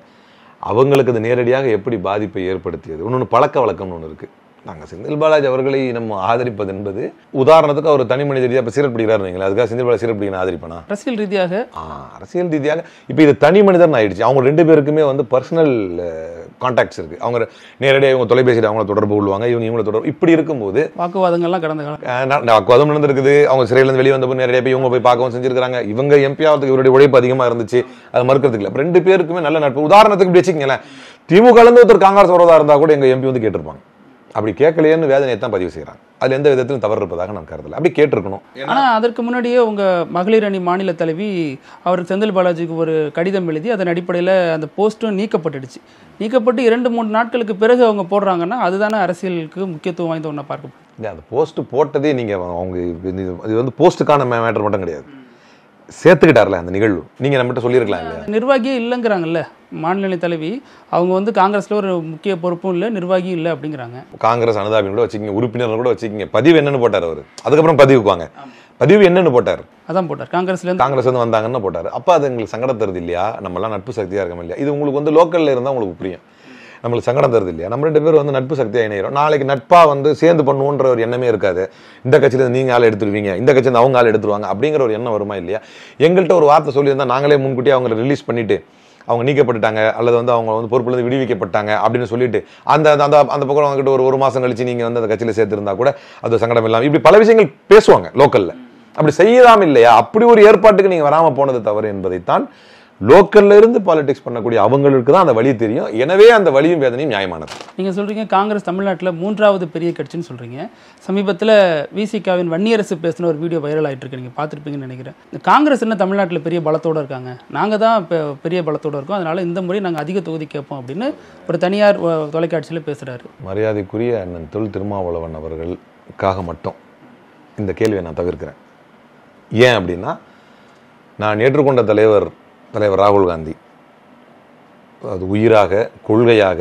அவங்களுக்கு அது நேரடியாக எப்படி பாதிப்பை ஏற்படுத்தியது. இன்னொன்று பழக்க வழக்கம்னு ஒன்று இருக்கு. நாங்கள் செந்தில் பாலாஜி அவர்களை நம்ம ஆதரிப்பது என்பது உதாரணத்துக்கு அவர் தனி மனித ரீதியாக இப்போ சீரட் பிடிக்கிறாரு நீங்களா, அதுக்காக செந்தில் பாலாஜி சீரட் பிடிக்க ஆதரிப்பனா? அரசியல் ரீதியாக அரசியல் ரீதியாக இப்போ இது தனி மனிதன் ஆயிடுச்சு. அவங்க 2 பேருக்குமே வந்து பர்சனல் கான்டாக்ட்ஸ் இருக்கு. அவங்க நேரடியாக இவங்க தொலைபேசியில் அவங்கள தொடர்பு கொள்வாங்க, இவங்களை தொடர்பு. இப்படி இருக்கும்போது வாக்குவாதங்கள்லாம் கடந்த காலம் வாக்குவாதம் நடந்திருக்குது. அவங்க சிறையிலேருந்து வெளியே வந்தப்போ நேரடியாக போய் இவங்க போய் பார்க்கவும் செஞ்சிருக்காங்க. இவங்க எம்பி ஆகிறதுக்கு இவருடைய உழைப்பு அதிகமாக இருந்துச்சு, அது மறுக்கிறதுக்கு இல்லை. 2 பேருக்குமே நல்ல நட்பு. உதாரணத்துக்கு இப்படி வச்சுக்கங்களேன், திமுக ஒருத்தர் காங்கிரஸ் வரதா இருந்தால் கூட எங்கள் எம்பி வந்து கேட்டிருப்பாங்க. அப்படி கேட்கலையேன்னு வேதனையை தான் பதிவு செய்கிறாங்க. அதில் எந்த விதத்திலும் தவறு இருப்பதாக நான் கருதலை. அப்படி கேட்டிருக்கணும். ஆனால் அதற்கு முன்னாடியே உங்கள் மகளிர் அணி மாநில தலைவி அவர் செந்தில் பாலாஜிக்கு ஒரு கடிதம் எழுதி அதன் அடிப்படையில் அந்த போஸ்ட்டும் நீக்கப்பட்டுடுச்சு. நீக்கப்பட்டு 2-3 நாட்களுக்கு பிறகு அவங்க போடுறாங்கன்னா அதுதானே அரசியலுக்கு முக்கியத்துவம் வாய்ந்த ஒன்றா பார்க்க. இல்லை, அந்த போஸ்ட்டு போட்டதே நீங்கள் அவங்க இது வந்து போஸ்ட்டுக்கான மேட்டர் மட்டும் கிடையாது, சேர்த்துக்கிட்டார்ல அந்த நிகழ்வு. நீங்கள் நம்மகிட்ட சொல்லியிருக்கலாம் இல்லையா? நிர்வாகியே இல்லைங்கிறாங்கல்ல மாநில தலைவி. அவங்க வந்து காங்கிரஸில் ஒரு முக்கிய பொறுப்பும் இல்லை, நிர்வாகியும் இல்லை அப்படிங்கிறாங்க. காங்கிரஸ் அனுதாபின்னு கூட வச்சுக்கிங்க, உறுப்பினர் கூட வச்சுக்கிங்க. பதிவு என்னன்னு போட்டார் அவர். அதுக்கப்புறம் பதிவுக்கு வாங்க, பதிவு என்னன்னு போட்டார். அதான் போட்டார். காங்கிரஸ் வந்து வந்தாங்கன்னு போட்டார். அப்போ அது எங்களுக்கு சங்கடம் தருது இல்லையா? நம்மளாம் நட்பு சக்தியாக இருக்கோம் இல்லையா? இது உங்களுக்கு வந்து லோக்கலில் இருந்தால் உங்களுக்கு புரியும். நம்மளுக்கு சங்கடம் தருது இல்லையா? நம்ம 2 பேர் வந்து நட்பு சக்தியாக இணைகிறோம். நாளைக்கு நட்பாக வந்து சேர்ந்து பண்ணுவோன்ற ஒரு எண்ணமே இருக்காது. இந்த கட்சியிலேருந்து நீங்கள் ஆள் எடுத்துருவீங்க, இந்த கட்சியிலேருந்து அவங்க ஆள் எடுத்துருவாங்க அப்படிங்கிற ஒரு எண்ணம் வருமா இல்லையா? எங்கள்கிட்ட ஒரு வார்த்தை சொல்லியிருந்தால் நாங்களே முன்கூட்டியே அவங்களை ரிலீஸ் பண்ணிவிட்டு அவங்க நீக்கப்பட்டுட்டாங்க அல்லது வந்து அவங்க வந்து பொறுப்புலேருந்து விடுவிக்கப்பட்டாங்க அப்படின்னு சொல்லிட்டு அந்த அந்த அந்த பக்கம் அவங்ககிட்ட ஒரு மாதம் கழிச்சு நீங்கள் வந்து அந்த கட்சியில் சேர்த்துருந்தா கூட அது சங்கடம் இல்லாமல் இப்படி பல விஷயங்கள் பேசுவாங்க லோக்கலில். அப்படி செய்யலாம் இல்லையா? அப்படி ஒரு ஏற்பாட்டுக்கு நீங்கள் வராமல் போனது தவறு என்பதைத்தான் லோக்கல்ல இருந்து பாலிடிக்ஸ் பண்ணக்கூடிய அவங்களுக்கு தான் அந்த வழி தெரியும். எனவே அந்த வழியும் வேதனையும் நியாயமானது. நீங்கள் சொல்கிறீங்க காங்கிரஸ் தமிழ்நாட்டில் 3வது பெரிய கட்சின்னு சொல்கிறீங்க. சமீபத்தில் விசிகாவின் வன்னியரசு பேசின ஒரு வீடியோ வைரல் ஆகிட்டு இருக்கு, நீங்கள் பார்த்துருப்பீங்கன்னு நினைக்கிறேன். இந்த காங்கிரஸ் என்ன தமிழ்நாட்டில் பெரிய பலத்தோடு இருக்காங்க, நாங்கள் தான் இப்போ பெரிய பலத்தோடு இருக்கோம், அதனால் இந்த முறை நாங்கள் அதிக தொகுதி கேட்போம் அப்படின்னு ஒரு தனியார் தொலைக்காட்சியில் பேசுகிறாரு. மரியாதைக்குரிய அண்ணன் தொல் திருமாவளவன் அவர்களுக்காக மட்டும் இந்த கேள்வியை நான் தவிர்க்கிறேன். ஏன் அப்படின்னா, நான் ஏற்றுக்கொண்ட தலைவர் ராகுல் காந்தி அது உயிராக கொள்கையாக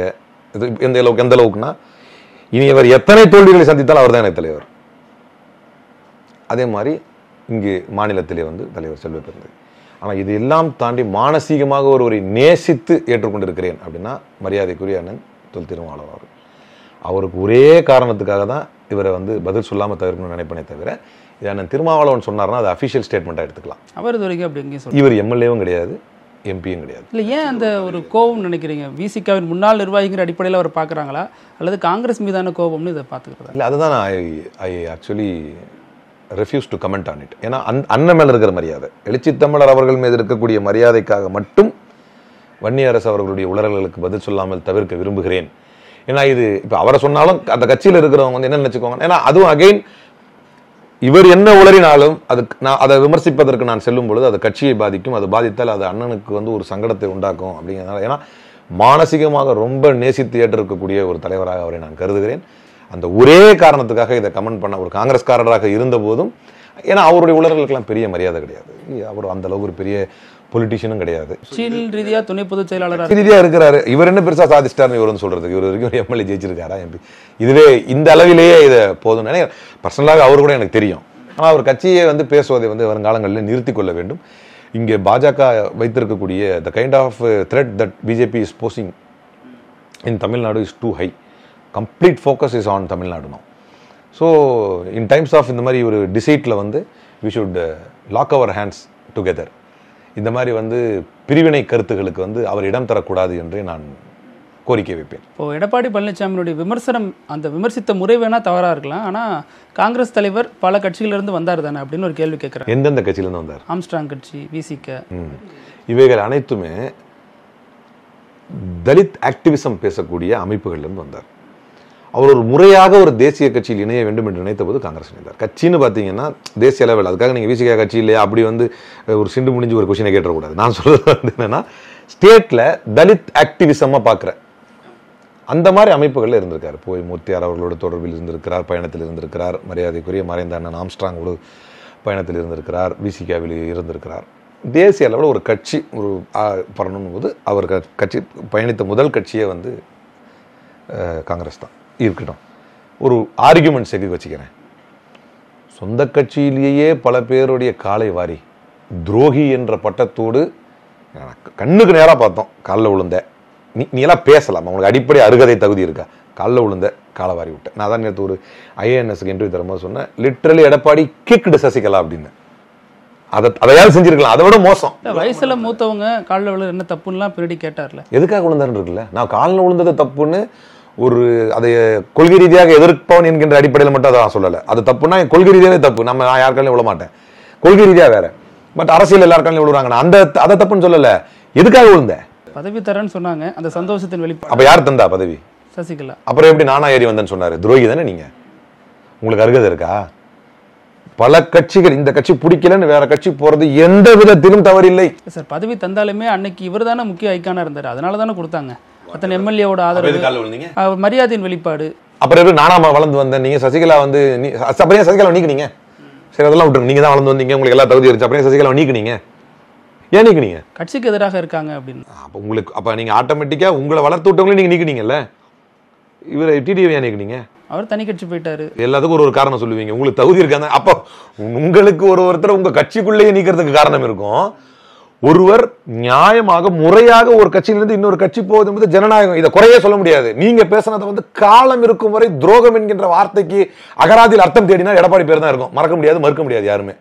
இது எந்த அளவுக்குன்னா, இனி அவர் எத்தனை தோல்விகளை சந்தித்தாலும் அவர் தான் எனக்கு தலைவர். அதே மாதிரி இங்கே மாநிலத்திலே வந்து தலைவர் செல்வ பெருந்தகை. ஆனால் இது எல்லாம் தாண்டி மானசீகமாக ஒருவரை நேசித்து ஏற்றுக்கொண்டிருக்கிறேன் அப்படின்னா மரியாதைக்குரிய அண்ணன் தொல் திருமாவளவன் அவர்கள். அவருக்கு ஒரே காரணத்துக்காக தான் இவரை வந்து பதில் சொல்லாமல் தவிர்க்கணும்னு நினைப்பனே தவிர, இது அண்ணன் திருமாவளவன் சொன்னார்னா அது அஃபிஷியல் ஸ்டேட்மெண்ட்டாக எடுத்துக்கலாம். அவர் இது வரைக்கும் அப்படி எங்கேயும் இவர் எம்எல்ஏவும் கிடையாது, எம்பியும் கிடையாது. இல்லை, ஏன் அந்த ஒரு கோபம் நினைக்கிறீங்க? விசிகாவின் முன்னாள் நிர்வாகிங்கிற அடிப்படையில் அவர் பார்க்குறாங்களா அல்லது காங்கிரஸ் மீதான கோபம்னு இதை பார்த்துக்கிறதா? இல்லை, அதுதான் I actually refuse to comment on it. ஏன்னா அண்ணன் மேலே இருக்கிற மரியாதை, எழுச்சி தமிழர் அவர்கள் மீது இருக்கக்கூடிய மரியாதைக்காக மட்டும் வன்னியரசு அவர்களுடைய உளறல்களுக்கு பதில் சொல்லாமல் தவிர்க்க விரும்புகிறேன். ஏன்னா இது இப்போ அவரை சொன்னாலும் அந்த கட்சியில் இருக்கிறவங்க வந்து என்ன நினச்சிக்கோங்க, ஏன்னா அதுவும் அகெயின் இவர் என்ன உளறினாலும் நான் அதை விமர்சிப்பதற்கு நான் செல்லும் பொழுது அது கட்சியை பாதிக்கும். அது பாதித்தால் அது அண்ணனுக்கு வந்து ஒரு சங்கடத்தை உண்டாக்கும் அப்படிங்கிறதுனால, ஏன்னா மானசீகமாக ரொம்ப நேசித்து ஏற்றிருக்கக்கூடிய ஒரு தலைவராக அவரை நான் கருதுகிறேன். அந்த ஒரே காரணத்துக்காக இதை கமெண்ட் பண்ண ஒரு காங்கிரஸ்காரராக இருந்த போதும், ஏன்னா அவருடைய உளறல்களுக்கெல்லாம் பெரிய மரியாதை கிடையாது, அவர் அந்த அளவுக்கு ஒரு பெரிய பொலிட்டிஷியனும் கிடையாது. ரீதியாக துணை பொதுச் செயலாளர் ரீதியாக இருக்கிறாரு. இவர் என்ன பெருசாக சாதிச்சிட்டார்னு இவருன்னு சொல்றதுக்கு, இவர் வரைக்கும் எம்எல்ஏ ஜெயிச்சிருக்காரா எம்பி, இதுவே இந்த அளவிலேயே இதை போதும். பர்சனலாக அவர் கூட எனக்கு தெரியும். ஆனால் அவர் கட்சியை வந்து பேசுவதை வந்து வருங்காலங்களில் நிறுத்தி கொள்ள வேண்டும். இங்கே பாஜக வைத்திருக்கக்கூடிய the kind of threat that BJP is posing in Tamil Nadu is too high. Complete focus is on Tamil Nadu no. So in times of இந்த மாதிரி ஒரு டிசைட்டில் வந்து we should lock our hands together. இந்த மாதிரி வந்து பிரிவினை கருத்துகளுக்கு வந்து அவர் இடம் தரக்கூடாது என்று நான் கோரிக்கை வைப்பேன். இப்போ எடப்பாடி பழனிசாமியுடைய விமர்சனம், அந்த விமர்சித்த முறை வேணா தவறாக இருக்கலாம், ஆனால் காங்கிரஸ் தலைவர் பல கட்சிகளிலிருந்து வந்தார் தானே அப்படின்னு ஒரு கேள்வி கேட்குறேன். எந்தெந்த கட்சியிலேருந்து வந்தார்? ஆம்ஸ்ட்ராங் கட்சி, விசிக, இவைகள் அனைத்துமே தலித் ஆக்டிவிசம் பேசக்கூடிய அமைப்புகள்லேருந்து வந்தார். அவர் ஒரு முறையாக ஒரு தேசிய கட்சியில் இணைய வேண்டும் என்று நினைத்த போது காங்கிரஸ் இணைந்தார். கட்சின்னு பார்த்தீங்கன்னா தேசிய அளவில், அதுக்காக நீங்கள் விசிகா கட்சி இல்லையா அப்படி வந்து ஒரு சிண்டு முடிஞ்சு ஒரு கொஸ்டினை கேட்டக்கூடாது. நான் சொல்றது வந்து என்னன்னா, ஸ்டேட்டில் தலித் ஆக்டிவிசமாக பார்க்குற அந்த மாதிரி அமைப்புகளில் இருந்திருக்கார். போய் மூர்த்தியார் அவர்களோட தொடர்பில் இருந்திருக்கிறார், பயணத்தில் இருந்திருக்கிறார். மரியாதைக்குரிய மறைந்த அண்ணன் ஆம்ஸ்ட்ராங்கோடு பயணத்தில் இருந்திருக்கிறார், விசிகாவில் இருந்திருக்கிறார். தேசிய அளவில் ஒரு கட்சி ஒரு பண்ணணும் போது அவர் கட்சி பயணித்த முதல் கட்சியே வந்து காங்கிரஸ் தான். இருக்கட்டும், ஒரு ஆர்கியூமெண்ட் செக்கு வச்சுக்கிறேன். சொந்த கட்சியிலேயே பல பேருடைய காலை வாரி துரோகி என்ற பட்டத்தோடு கண்ணுக்கு நேராக பார்த்தோம். காலில் விழுந்த நீ எல்லாம் பேசலாம், அவங்களுக்கு அடிப்படை அருகதை தகுதி இருக்கா? காலில் விழுந்த காலவாரி விட்டேன். நான் தான் நேற்று ஒரு ஐஏஎன்எஸ்க்கு இன்டர்வியூ தரும்போது சொன்னேன், லிட்டரலி எடப்பாடி கிக்டு சசிகலா அப்படின்னு. அதையாவது செஞ்சிருக்கலாம், அதை விட மோசம். வயசுல மூத்தவங்க காலில் விழுந்து என்ன தப்புன்னா பின்னாடி கேட்டார்ல, எதுக்காக விழுந்தான்னு இருக்குல்ல. நான் காலில் விழுந்தது தப்புன்னு ஒரு அதை கொள்கை ரீதியாக எதிர்ப்பவன் என்கின்ற அடிப்படையில் மட்டும் அதை நான் சொல்லலை. அது தப்புன்னா கொள்கை ரீதியாவே தப்பு. நான் யாருக்காலையும் விழ மாட்டேன், கொள்கை ரீதியா வேற. பட் அரசியல் எல்லாருக்காலையும் விழுறாங்க, அதை தப்புன்னு சொல்லல. எதுக்காக விழுந்த? பதவி தரேன்னு சொன்னாங்க, அந்த சந்தோஷத்தின் வெளிப்பாடு. அப்ப யார் தந்தா பதவி? சசிகலா. அப்புறம் எப்படி நானா ஏறி வந்தேன்னு சொன்னாரு? துரோகி தானே நீங்க. உங்களுக்கு அருகதை இருக்கா? பல கட்சிகள் இந்த கட்சி பிடிக்கலன்னு வேற கட்சி போறது எந்த விதத்திலும் தவறில்லை சார். பதவி தந்தாலுமே அன்னைக்கு இவர் தானே முக்கிய ஐக்கானா இருந்தாரு, அதனால தானே கொடுத்தாங்க. அத்தனை எம்எல்ஏவோட ஆதரவு, மரியாதையின் வெளிப்பாடு. அப்புறம் எப்படி நானாம வளர்ந்து வந்தேன்? நீங்க சசிகலா வந்து அப்படியே சசிகலா நீக்குனீங்க. சரி, அதெல்லாம் விட்டுருங்க. நீங்க தான் வளர்ந்து வந்தீங்க, உங்களுக்கு எல்லா தகுதி இருந்துச்சு. அப்படியே சசிகலா நீக்குனீங்க. ஏன் நீக்குனீங்க? கட்சிக்கு எதிராக இருக்காங்க அப்படின்னு. அப்ப உங்களுக்கு அப்ப நீங்க ஆட்டோமேட்டிக்கா உங்களை வளர்த்து விட்டவங்களே நீங்க நீக்குனீங்கல்ல. இவர் டிடிவி ஏன் நீக்குனீங்க? அவர் தனி கட்சி போயிட்டாரு. எல்லாத்துக்கும் ஒரு காரணம் சொல்லுவீங்க. உங்களுக்கு தகுதி இருக்காங்க. அப்ப உங்களுக்கு ஒருத்தர் உங்க கட்சிக்குள்ளேயே நீக்கிறதுக்கு காரணம் இருக்கும். ஒருவர் நியாயமாக முறையாக ஒரு கட்சியிலிருந்து இன்னொரு கட்சி போவது என்பது ஜனநாயகம். இதை குறையே சொல்ல முடியாது. நீங்க பேசினதை வந்து காலம் இருக்கும் வரை துரோகம் என்கின்ற வார்த்தைக்கு அகராதியில் அர்த்தம் தேடினா எடப்பாடி பேர் தான் இருக்கும். மறக்க முடியாது, மறுக்க முடியாது யாருமே.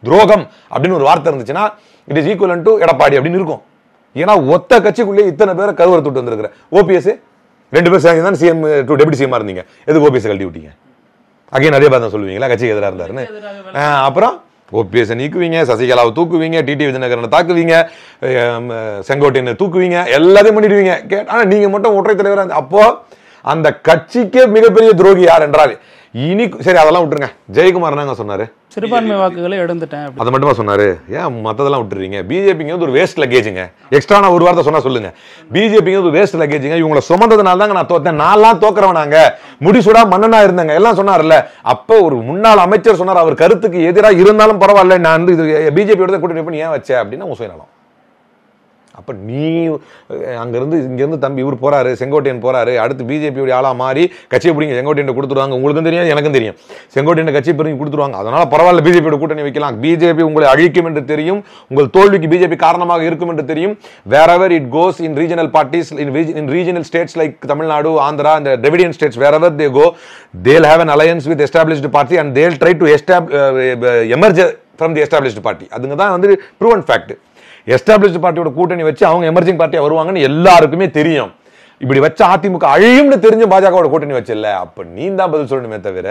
துரோகம் அப்படின்னு ஒரு வார்த்தை இருந்துச்சுன்னா it is equal to Edappadi அப்படின்னு இருக்கும். ஏன்னா ஒத்த கட்சிக்குள்ளே இத்தனை பேரை கருவறுத்துட்டு வந்திருக்கிற ஓபிஎஸ் 2 பேர் சேர்ந்து தான் சிஎம் டு டெபுட்டி சிஎம் இருந்தீங்க. எதுக்கு ஓபிஎஸ் கழட்டி விட்டீங்க? அகைன் அதே மாதிரி தான் சொல்லுவீங்களா கட்சிக்கு எதிராக இருந்தாருன்னு. அப்புறம் ஓபிஎஸ் நீக்குவீங்க, சசிகலாவை தூக்குவீங்க, டிடி விஜயநகரனை தாக்குவீங்க, செங்கோட்டையனை தூக்குவீங்க, எல்லாத்தையும் பண்ணிடுவீங்க. ஆனா நீங்க மட்டும் ஒற்றை தலைவராக. அப்போ அந்த கட்சிக்கே மிகப்பெரிய துரோகி யார் என்றால் இனி சரி அதெல்லாம் விட்டுருங்க. ஜெயக்குமார் என்னங்க சொன்னாரு? சிறுபான்மை வாக்குகளை எடுத்துட்டேன், அதை மட்டுமா சொன்னாரு? ஏன் மற்றதெல்லாம் விட்டுறீங்க? பிஜேபிங்க வந்து ஒரு வேஸ்ட் லக்கேஜுங்க. எக்ஸ்ட்ரா நான் ஒரு வார்த்தை சொன்னா சொல்லுங்க. பிஜேபிங்க ஒரு வேஸ்ட் லக்கேஜுங்க. இவங்களை சுமந்ததுனால தாங்க நான் தோத்தேன். நான்லாம் தோக்குறவனாங்க, முடிசூடா மன்னனா இருந்தாங்க எல்லாம் சொன்னார்ல. அப்ப ஒரு முன்னாள் அமைச்சர் சொன்னார், அவர் கருத்துக்கு எதிராக இருந்தாலும் பரவாயில்ல, நான் வந்து இது பிஜேபியோட கூட்டணி பண்ணி ஏன் வச்சேன் அப்படின்னா உன் சுயநலம். அப்ப நீ அங்கிருந்து இங்கிருந்து தம்பி இவர் போறாரு, செங்கோட்டையன் போறாரு, அடுத்து பிஜேபியோட ஆளா மாறி கட்சியை பிடிங்க செங்கோட்டையன் கொடுத்துருவாங்க. உங்களுக்கும் தெரியும், எனக்கும் தெரியும். செங்கோட்டையன் கட்சி பிரிஞ்சு கொடுத்துருவாங்க. அதனால பரவாயில்ல, பிஜேபியோட கூட்டணி வைக்கலாம். பிஜேபி உங்களை அழிக்கும் என்று தெரியும், உங்கள் தோல்விக்கு பிஜேபி காரணமாக இருக்கும் என்று தெரியும். wherever it goes in regional parties, in regional states like Tamil Nadu, Andhra and the Dravidian states, wherever they go, they'll have an alliance with established party and they'll try to emerge from the established party. அதுங்க தான் வந்து proven fact. எஸ்டாப்ளிஷ்டு பார்ட்டியோட கூட்டணி வச்சு அவங்க எமர்ஜிங் பார்ட்டியா வருவாங்கன்னு எல்லாருக்குமே தெரியும். இப்படி வச்ச அதிமுக அழியும்னு தெரிஞ்சு பாஜகவோட கூட்டணி வச்சல. அப்ப நீ தான் பதில் சொல்லணுமே தவிர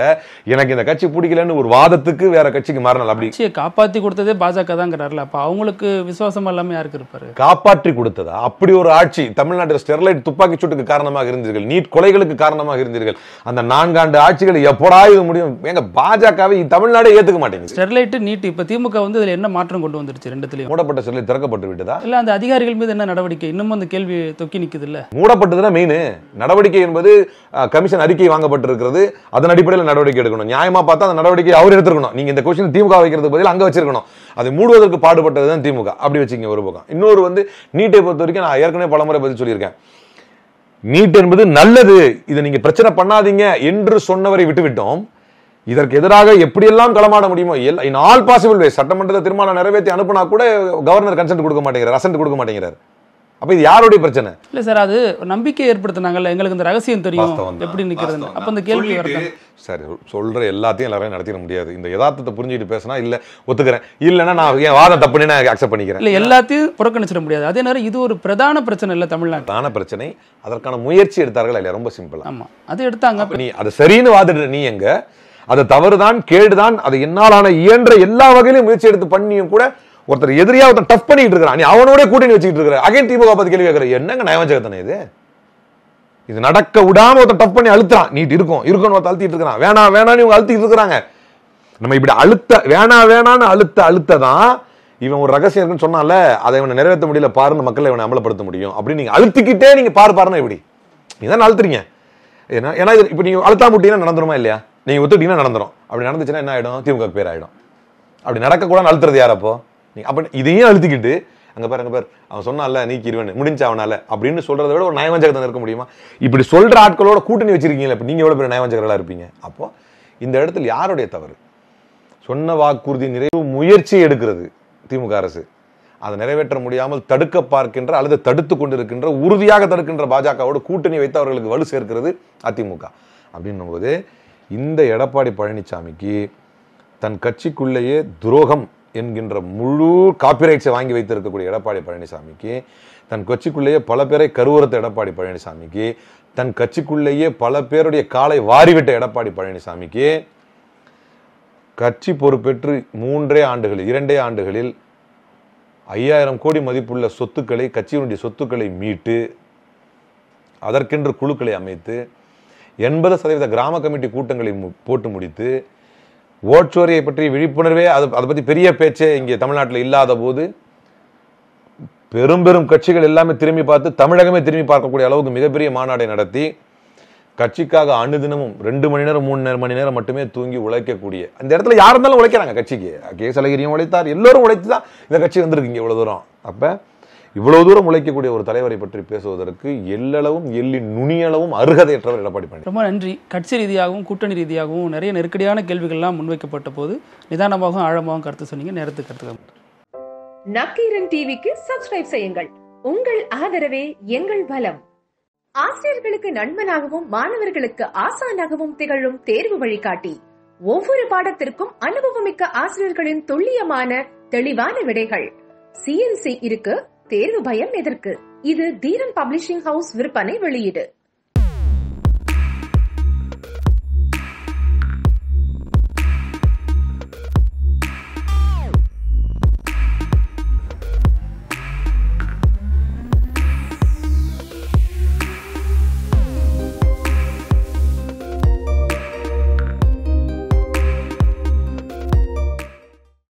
எனக்கு இந்த கட்சி பிடிக்கலன்னு ஒரு வாதத்துக்கு வேற கட்சிக்கு மாறணும். அப்படி காப்பாற்றி கொடுத்ததே பாஜக தான்ங்கிறாருல. அப்ப அவங்களுக்கு விசுவாசம் எல்லாமே யாருக்கு இருப்பாரு? காப்பாற்றி கொடுத்ததா? அப்படி ஒரு ஆட்சி தமிழ்நாட்டில் ஸ்டெர்லைட் துப்பாக்கி சூட்டுக்கு காரணமாக இருந்தீர்கள், நீட் கொலைகளுக்கு காரணமாக இருந்தீர்கள். அந்த 4 ஆண்டு ஆட்சிகள் எப்படா இது முடியும்? எங்க பாஜகவை தமிழ்நாடே ஏத்துக்க மாட்டேங்குது. ஸ்டெர்லைட் நீட் இப்ப திமுக வந்து இதுல என்ன மாற்றம் கொண்டு வந்துருச்சு? ரெண்டுத்திலயும் மூடப்பட்ட ஸ்டெர்லைட் திறக்கப்பட்டு விட்டதா? இல்ல அந்த அதிகாரிகள் மீது என்ன நடவடிக்கை? இன்னமும் அந்த கேள்வி தொக்கி நிக்குது இல்ல. மூடப்பட்டது மெயின் நடவடிக்கை என்பது கமிஷன் அறிக்கை வாங்கப்பட்டிருக்கிறது. அதன் அடிப்படையில் நடவடிக்கை எடுக்கணும். நியாயமா பார்த்தா அந்த நடவடிக்கை அவர் எடுத்துக்கணும். நீங்க இந்த கொஸ்டின் திமுக வைக்கிறதுக்கு பதில் அங்க வச்சிருக்கணும். அதை மூடுவதற்கு பாடுபட்டதுதான் திமுக. அப்படி வச்சுங்க ஒரு பக்கம். இன்னொரு வந்து நீட்டை பொறுத்த வரைக்கும் நான் ஏற்கனவே பலமுறை பதில் சொல்லியிருக்கேன். நீட் என்பது நல்லது, இதை நீங்க பிரச்சனை பண்ணாதீங்க என்று சொன்னவரை விட்டுவிட்டோம். இதற்கு எதிராக எப்படியெல்லாம் களமாட முடியுமோ இன் ஆல் பாசிபிள் வேஸ் சட்டமன்றத்தை தீர்மானம் நிறைவேற்றி அனுப்புனா கூட கவர்னர் கன்சென்ட் கொடுக்க மாட்டேங்கிறார், அசென்ட் கொடுக்க மாட்டேங்கிறார். அப்ப இது யாருடைய பிரச்சனை? இல்ல சார், அது நம்பிக்கை ஏற்படுத்தினாங்கல்ல, எங்களுக்கு இந்த ரகசியம் தெரியும் எப்படி நிக்கிறது. அப்ப இந்த கேள்வி வருது. சரி, சொல்ற எல்லாத்தையும் எல்லாரையும் நடத்திட முடியாது. இந்த யதார்த்தத்தை புரிஞ்சுட்டு பேசினா இல்ல ஒத்துக்கிறேன், இல்லைன்னா நான் என் வாதம் தப்புன்னு நான் அக்செப்ட் பண்ணிக்கிறேன். இல்ல எல்லாத்தையும் புறக்கணிச்சிட முடியாது. அதே நேரம் இது ஒரு பிரதான பிரச்சனை இல்ல தமிழ்நாடு. பிரதான பிரச்சனை. அதற்கான முயற்சி எடுத்தார்கள் இல்லையா? ரொம்ப சிம்பிள். ஆமா, அது எடுத்தாங்க. நீ அது சரின்னு வாதிடுற நீ எங்க? அது தவறுதான், கேடுதான், அது என்னாலான இயன்ற எல்லா வகையிலும் முயற்சி எடுத்து பண்ணியும் கூட ஒருத்தர் எதிரியா ஒருத்தர் டஃப் பண்ணிட்டு இருக்கான், நீ அவனோட கூட்டணி வச்சுட்டு இருக்க. அகைன் திமுக பத்தி கேள்வி கேட்கிற, என்னங்க நயவஞ்சகத்தனை இது? இது நடக்க விடாம ஒருத்தர் டஃப் பண்ணி அழுத்துறான். நீட் இருக்கும் இருக்குன்னு ஒருத்தர் அழுத்திட்டு இருக்கிறான். வேணா வேணான்னு இவங்க அழுத்திட்டு இருக்கிறாங்க. நம்ம இப்படி வேணா வேணான்னு அழுத்ததான் இவன் ஒரு ரகசியம் இருக்குன்னு சொன்னால அதை இவனை நிறைவேற்ற முடியல பாருன்னு மக்களை இவனை அமலப்படுத்த முடியும். அப்படி நீங்க அழுத்திக்கிட்டே நீங்க பாருன்னா எப்படி? நீங்க தான் அழுத்துறீங்க. ஏன்னா இப்ப நீங்க அழுத்தாம விட்டீங்கன்னா நடந்துருமா இல்லையா? நீங்க ஒத்துக்கிட்டீங்கன்னா நடந்துரும். அப்படி நடந்துச்சுன்னா என்ன ஆயிடும்? திமுக பேர் ஆயிடும். அப்படி நடக்க கூட அழுத்துறது யார் அப்போ? அப்ப இதையும் அழுத்திக்கிட்டு அங்க பாரு அவன் சொன்னால நீக்கிடுவேன் முடிஞ்சா அவனால அப்படின்னு சொல்றதை விட ஒரு நயவஞ்சகத்தை இருக்க முடியுமா? இப்படி சொல்ற ஆட்களோட கூட்டணி வச்சிருக்கீங்களா? இப்ப நீங்க எவ்வளவு பேர் நயவஞ்சகர்களா இருப்பீங்க? அப்போ இந்த இடத்துல யாருடைய தவறு? சொன்ன வாக்குறுதி நிறைவு முயற்சி எடுக்கிறது திமுக அரசு. அதை நிறைவேற்ற முடியாமல் தடுக்க பார்க்கின்ற அல்லது தடுத்து கொண்டிருக்கின்ற, உறுதியாக தடுக்கின்ற பாஜகவோட கூட்டணி வைத்து அவர்களுக்கு வலு சேர்க்கிறது அதிமுக. அப்படின்னும் போது இந்த எடப்பாடி பழனிசாமிக்கு தன் கட்சிக்குள்ளேயே துரோகம் என்கின்ற முழு காப்பிரைட்ஸை வாங்கி வைத்திருக்கக்கூடிய எடப்பாடி பழனிசாமிக்கு, தன் கட்சிக்குள்ளேயே பல பேரை கருவுறுத்த எடப்பாடி பழனிசாமிக்கு, தன் கட்சிக்குள்ளேயே பல பேருடைய காலை வாரிவிட்ட எடப்பாடி பழனிசாமிக்கு கட்சி பொறுப்பேற்று 2 ஆண்டுகளில் 5000 கோடி மதிப்புள்ள சொத்துக்களை, கட்சியினுடைய சொத்துக்களை மீட்டு அதற்கென்று குழுக்களை அமைத்து 80% கிராம கமிட்டி கூட்டங்களை போட்டு முடித்து ஓட்சோரியை பற்றி விழிப்புணர்வே அதை பற்றி பெரிய பேச்சே இங்கே தமிழ்நாட்டில் இல்லாத போது பெரும் பெரும் கட்சிகள் எல்லாமே திரும்பி பார்த்து தமிழகமே திரும்பி பார்க்கக்கூடிய அளவுக்கு மிகப்பெரிய மாநாடை நடத்தி கட்சிக்காக அனுதினமும் 2 மணி நேரம் 3 மணி நேரம் மட்டுமே தூங்கி உழைக்கக்கூடிய அந்த இடத்துல யார் இருந்தாலும் உழைக்கிறாங்க கட்சிக்கு. கே.எஸ். அழகிரியும் உழைத்தார், எல்லோரும் உழைத்து தான் இந்த கட்சி வந்திருக்கு இவ்வளவு தூரம். அப்ப இவ்வளவு தூரம் உழைக்கக்கூடிய ஒரு தலைவரை பற்றி பேசுவதற்கு எல்லளவும் நுனியளவும் அருகதையற்றவர் எடப்பாடி பழனிசாமி. ரொம்ப நன்றி. கட்சி ரீதியாகவும் கூட்டணி ரீதியாகவும் நிறைய நெருக்கடியான கேள்விகள்லாம் முன்வைக்கப்பட்ட போது நிதானமாகவும் ஆழமாகவும் கருத்து சொன்னீங்க. நேரத்துக்கு கருத்து. நக்கீரன் டிவிக்கு சப்ஸ்கிரைப் செய்யுங்கள். உங்கள் ஆதரவே எங்கள் பலம். ஆசிரியர்களுக்கு நண்பனாகவும் மாணவர்களுக்கு ஆசானாகவும் திகழும் தேர்வு வழிகாட்டி. ஒவ்வொரு பாடத்திற்கும் அனுபவமிக்க ஆசிரியர்களின் துல்லியமான தெளிவான விடைகள். CNC இருக்கு, தேர்வு பயம் எதற்கு? இது தீரன் பப்ளிஷிங் ஹவுஸ் விற்பனை வெளியீடு.